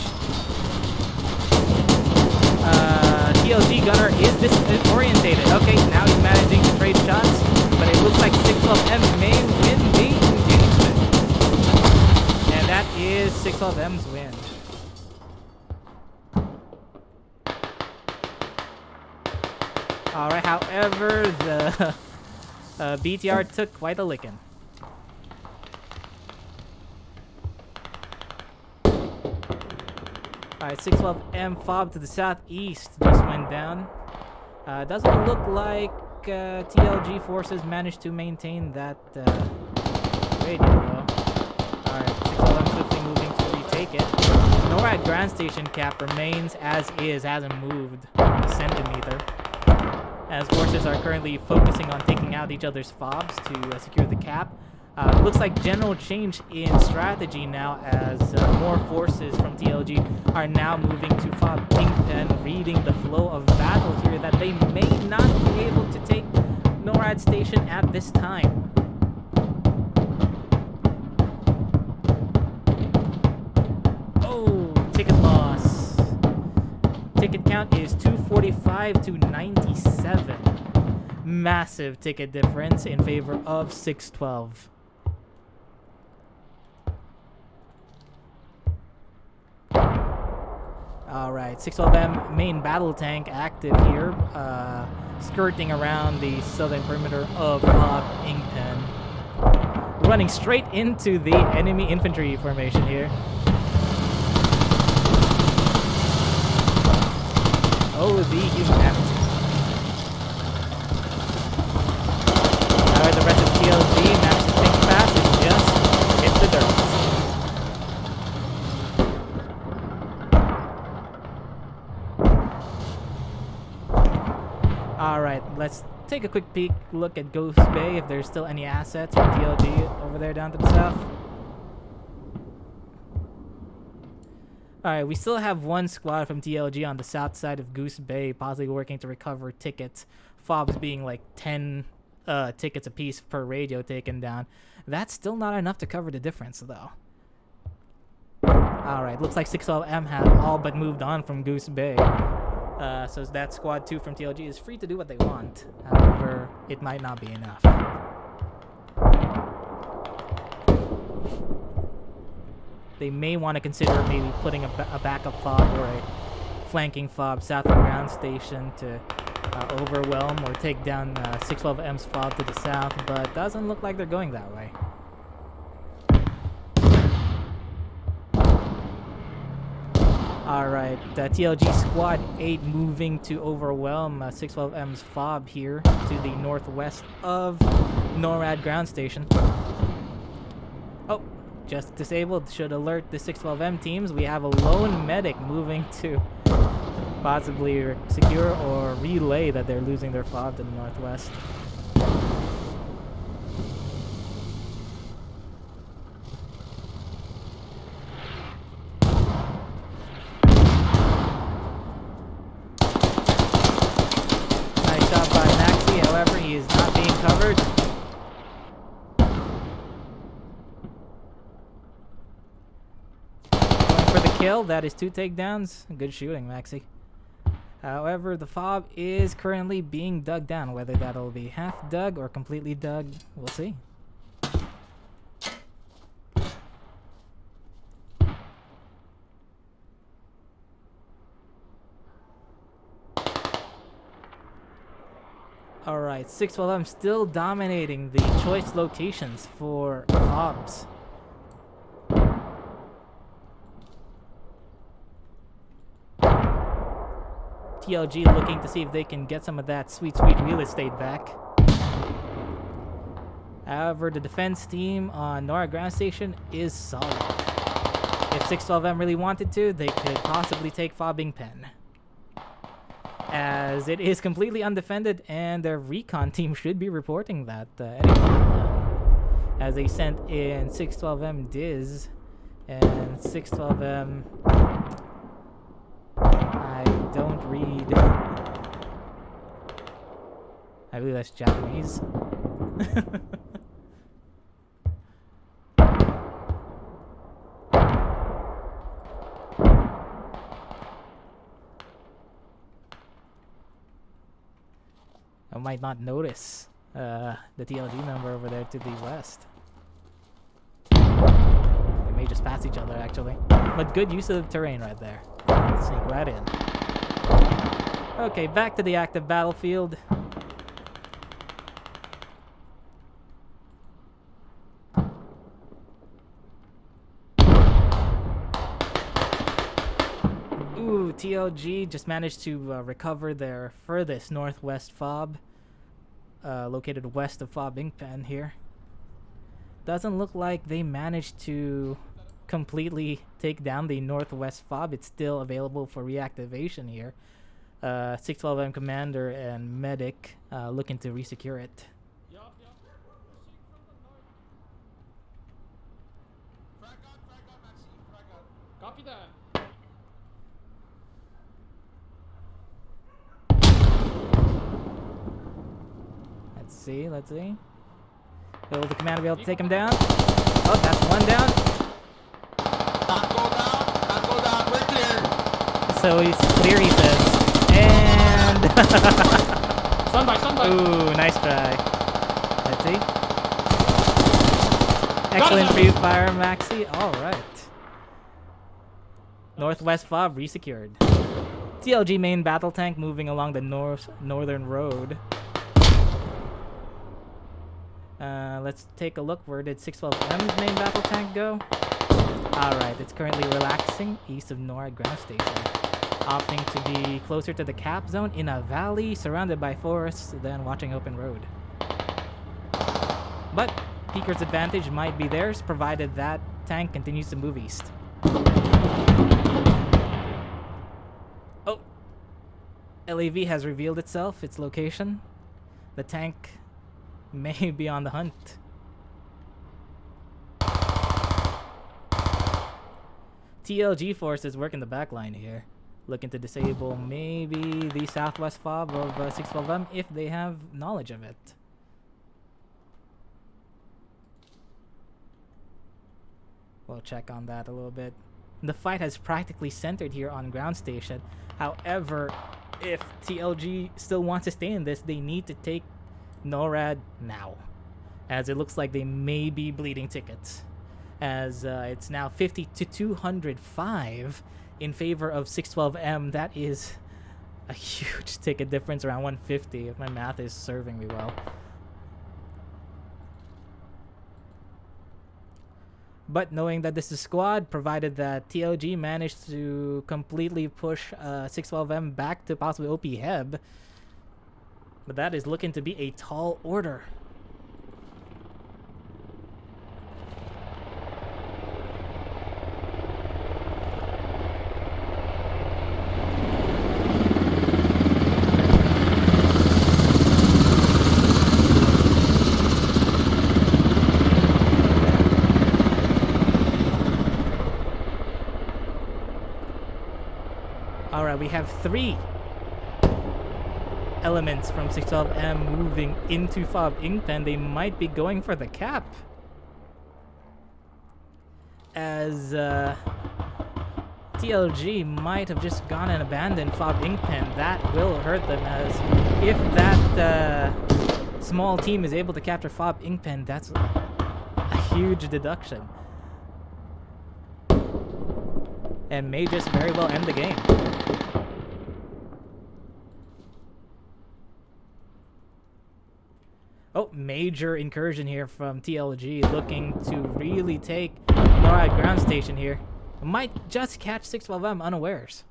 TLG gunner is disorientated. Okay, now he's managing to trade shots, but it looks like 612M may win the engagement. And that is 612M's win. Alright, however, the BTR took quite a licking. Alright, 612M fob to the southeast just went down. Doesn't look like TLG forces managed to maintain that radio though. Alright, 612M swiftly moving to retake it. NORAD ground station cap remains as is, hasn't moved a centimeter. As forces are currently focusing on taking out each other's fobs to secure the cap. Looks like general change in strategy now as more forces from TLG are now moving to fob Kingpin, reading the flow of battle here that they may not be able to take NORAD station at this time. Oh, ticket loss. Ticket count is 245 to 97. Massive ticket difference in favor of 612. Alright, 612M main battle tank active here, skirting around the southern perimeter of Fob Ingpen. Running straight into the enemy infantry formation here. Oh, the humanity. Alright, the rest of TLG managed to think fast and just hit the dirt. Alright, let's take a quick peek look at Ghost Bay if there's still any assets from TLG over there down to the south. Alright, we still have one squad from TLG on the south side of Goose Bay, possibly working to recover tickets. Fobs being like 10 tickets apiece per radio taken down. That's still not enough to cover the difference though. Alright, looks like 612M has all but moved on from Goose Bay. So that squad 2 from TLG is free to do what they want. However, it might not be enough. They may want to consider maybe putting a backup fob or a flanking fob south of ground station to overwhelm or take down 612M's fob to the south, but doesn't look like they're going that way. Alright, TLG Squad 8 moving to overwhelm 612M's fob here to the northwest of NORAD ground station. Oh, just disabled. Should alert the 612M teams. We have a lone medic moving to possibly secure or relay that they're losing their fob to the northwest. Nice shot by Maxi, however, he is not being covered. Going for the kill. That is 2 takedowns. Good shooting, Maxi. However, the fob is currently being dug down. Whether that'll be half dug or completely dug, we'll see. Alright, 612M still dominating the choice locations for fobs. TLG looking to see if they can get some of that sweet real estate back. However, the defense team on Nora Ground Station is solid. If 612M really wanted to, they could possibly take Fobbing Pen, as it is completely undefended, and their recon team should be reporting that any moment now, as they sent in 612M Diz, and 612M, I don't read, I believe that's Japanese. I might not notice the TLG member over there to the west. They may just pass each other, actually. But good use of terrain right there. Sneak right in. Okay, back to the active battlefield. Ooh, TLG just managed to recover their furthest northwest fob, located west of Fobbing Pen here. Doesn't look like they managed to completely take down the northwest fob. It's still available for reactivation here. 612M Commander and Medic looking to resecure it. Copy that. Let's see. Will the commander be able to take him down? Oh, that's one down. Not go down, we're clear. So he's clear, he says. And... Sunby. Ooh, nice try. Let's see. Excellent free fire, Maxi. Alright. Northwest fob resecured. TLG main battle tank moving along the northern road. Let's take a look. Where did 612M's main battle tank go? Alright, it's currently relaxing east of Nora Ground Station, opting to be closer to the cap zone in a valley surrounded by forests than watching open road. But Peaker's advantage might be theirs, provided that tank continues to move east. Oh! LAV has revealed itself, its location. The tank may be on the hunt. TLG forces working the back line here, looking to disable maybe the southwest fob of 612M if they have knowledge of it. We'll check on that a little bit. The fight has practically centered here on ground station. However, if TLG still wants to stay in this, they need to take NORAD now, as it looks like they may be bleeding tickets, as it's now 50 to 205 in favor of 612M. That is a huge ticket difference, around 150 if my math is serving me well. But knowing that this is squad, provided that TLG managed to completely push 612M back to possibly OP Heb, but that is looking to be a tall order. Alright, we have 3 elements from 612M moving into Fob Inkpen, they might be going for the cap. As TLG might have just gone and abandoned Fob Inkpen. That will hurt them, as if that small team is able to capture Fob Inkpen, that's a huge deduction. And may just very well end the game. Oh, major incursion here from TLG, looking to really take NORAD ground station here. Might just catch 612M unawares.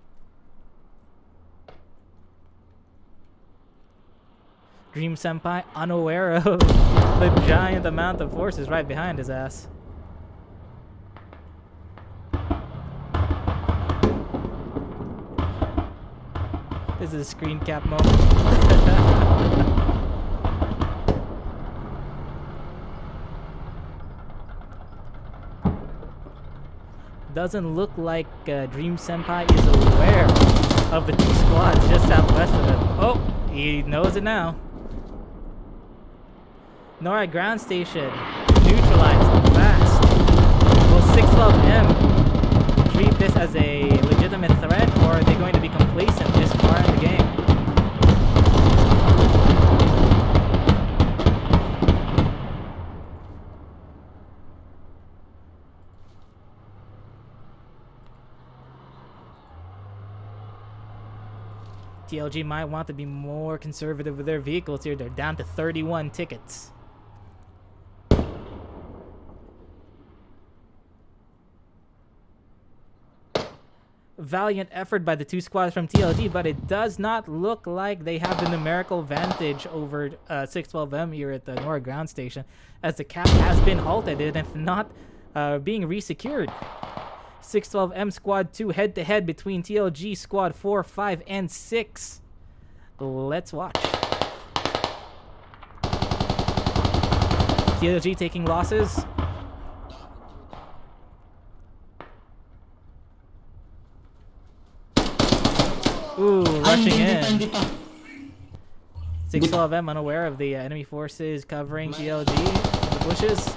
Dream Senpai unaware of the giant amount of forces right behind his ass. This is a screen cap moment. Doesn't look like Dream Senpai is aware of the two squads just southwest of him. Oh, he knows it now. NORAD ground station neutralized fast. Will 612M treat this as a legitimate threat, or are they going to be complacent this far in the game? TLG might want to be more conservative with their vehicles here. They're down to 31 tickets. Valiant effort by the two squads from TLG, but it does not look like they have the numerical advantage over 612M here at the NORAD ground station, as the cap has been halted and if not being resecured. 612M Squad 2 head-to-head between TLG Squad 4, 5, and 6. Let's watch. TLG taking losses. Ooh, rushing in. 612M unaware of the enemy forces covering TLG in the bushes.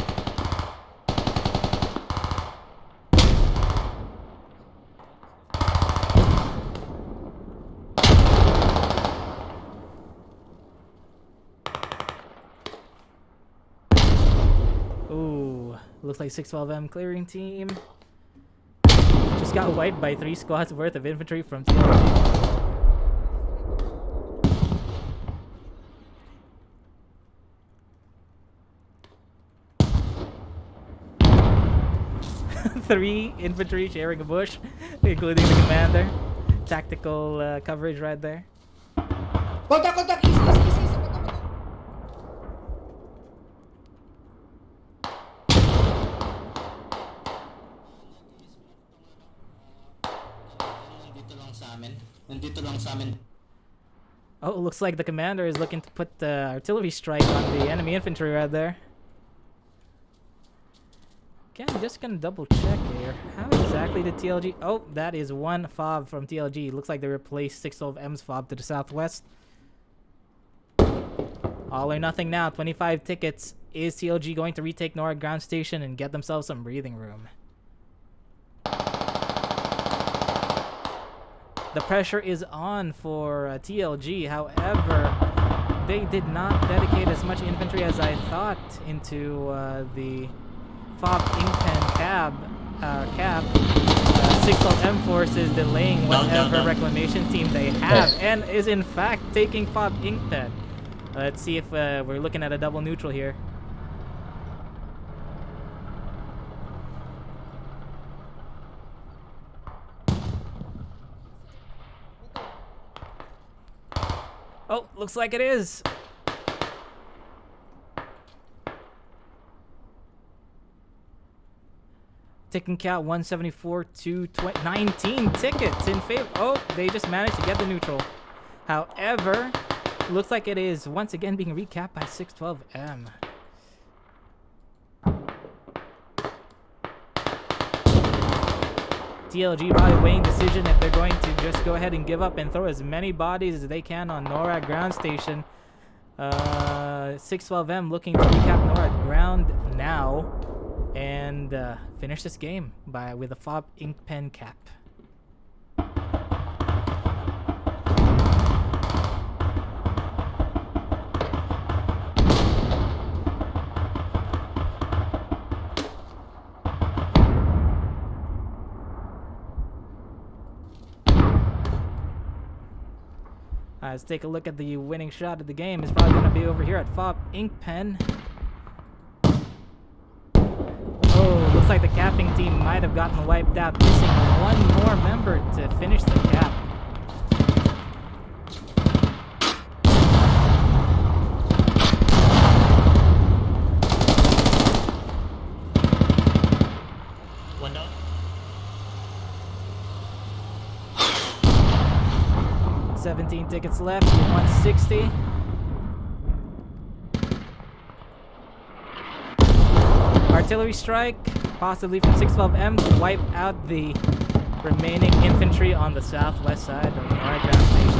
Ooh, looks like 612M clearing team just got wiped by 3 squads worth of infantry from TLG. 3 infantry sharing a bush, including the commander. Tactical coverage right there. Contact! Easy! Contact! Nandito lang sa amin. Oh, it looks like the commander is looking to put the artillery strike on the enemy infantry right there. Okay, I'm just gonna double check here. How exactly did TLG... Oh, that is 1 FOB from TLG. Looks like they replaced 612M's FOB to the southwest. All or nothing now. 25 tickets. Is TLG going to retake NORAD ground station and get themselves some breathing room? The pressure is on for TLG. However, they did not dedicate as much infantry as I thought into the Fob Inkpen cap. 612M forces delaying whatever reclamation team they have, and is in fact taking Fob Inkpen. Let's see if we're looking at a double neutral here. Oh, looks like it is. Ticking count 174 to 19 tickets in favor. Oh, they just managed to get the neutral. However, looks like it is once again being recapped by 612M. TLG probably weighing decision if they're going to just go ahead and give up and throw as many bodies as they can on NORAD ground station. 612M looking to recap NORAD ground now and finish this game with a FOB ink pen cap. Let's take a look at the winning shot of the game. It's probably going to be over here at FOB ink pen. Oh, looks like the capping team might have gotten wiped out, missing one more member to finish the cap. One down. 17 tickets left, 160. Artillery strike, possibly from 612M to wipe out the remaining infantry on the southwest side of the NORAD ground station.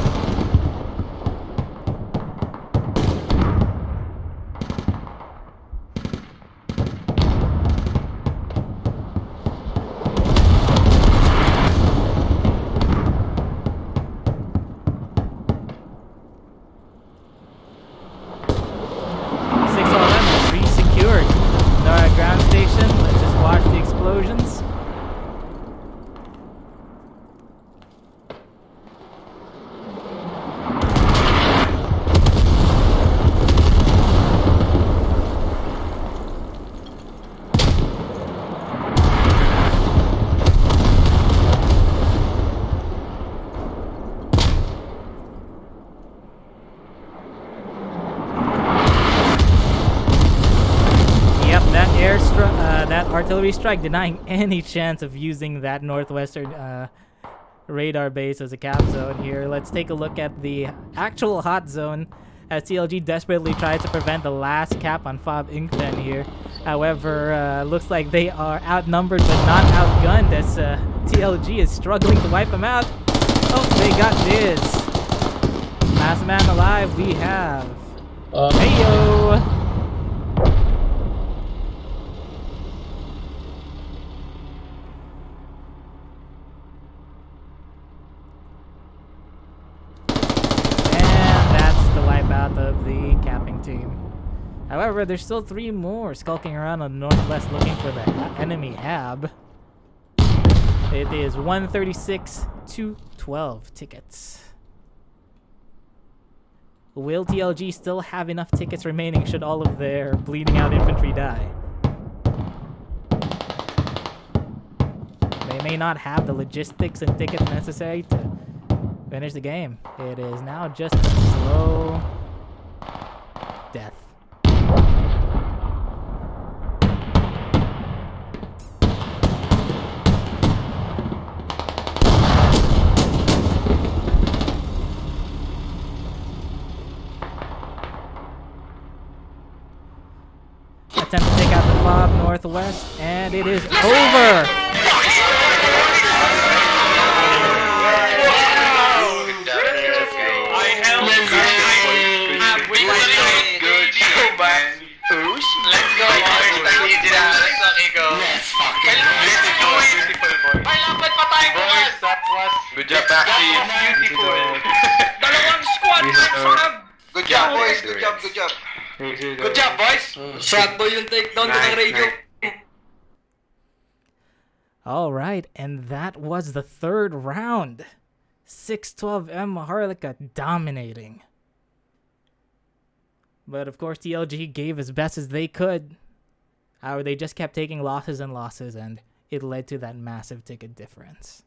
That artillery strike denying any chance of using that northwestern radar base as a cap zone here. Let's take a look at the actual hot zone as TLG desperately tries to prevent the last cap on FOB Inkpen here. However, looks like they are outnumbered but not outgunned as TLG is struggling to wipe them out. Oh, they got this. Last man alive we have. Heyo! Of the capping team. However, there's still 3 more skulking around on the northwest looking for the enemy hab. It is 136 to 12 tickets. Will TLG still have enough tickets remaining should all of their bleeding out infantry die? They may not have the logistics and tickets necessary to finish the game. It is now just a slow death. Attempt to take out the FOB northwest, and it is over! Let's go, Yes, fucking beautiful, boy. Ay, lapat pa tayo, boys. That was good job, team. Beautiful. Dalawang squad, FOB. Good job, boys. Good job, good job. Good job, boys. Sakto yung takedown ko ng radio. All right, and that was the 3rd round. 612M Maharlika dominating. But of course, TLG gave as best as they could. However, they just kept taking losses and losses, and it led to that massive ticket difference.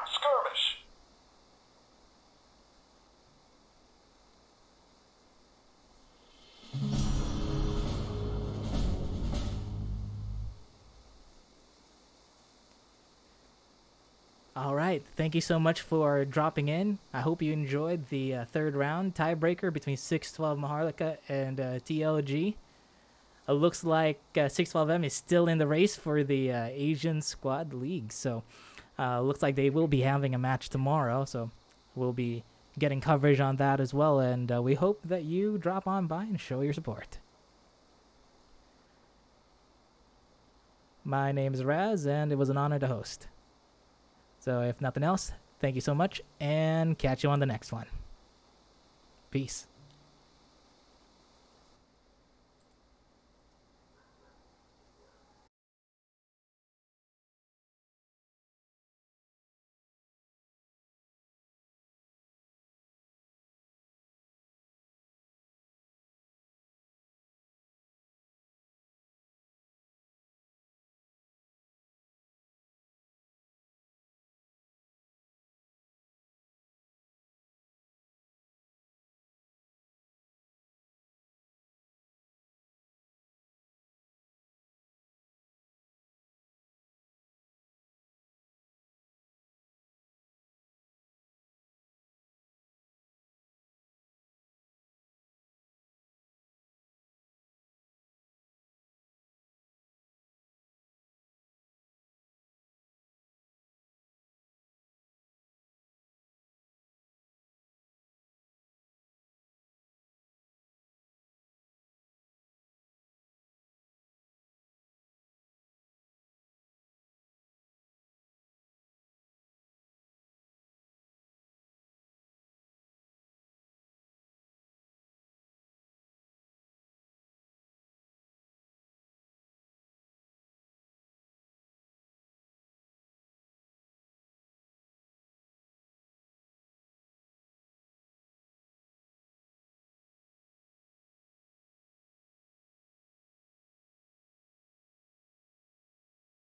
Skirmish. All right. Thank you so much for dropping in. I hope you enjoyed the third round tiebreaker between 612 Maharlika and TLG. It looks like 612M is still in the race for the Asian Squad League. So looks like they will be having a match tomorrow. So we'll be getting coverage on that as well. And we hope that you drop on by and show your support. My name is Raz, and it was an honor to host. So if nothing else, thank you so much, and catch you on the next one. Peace.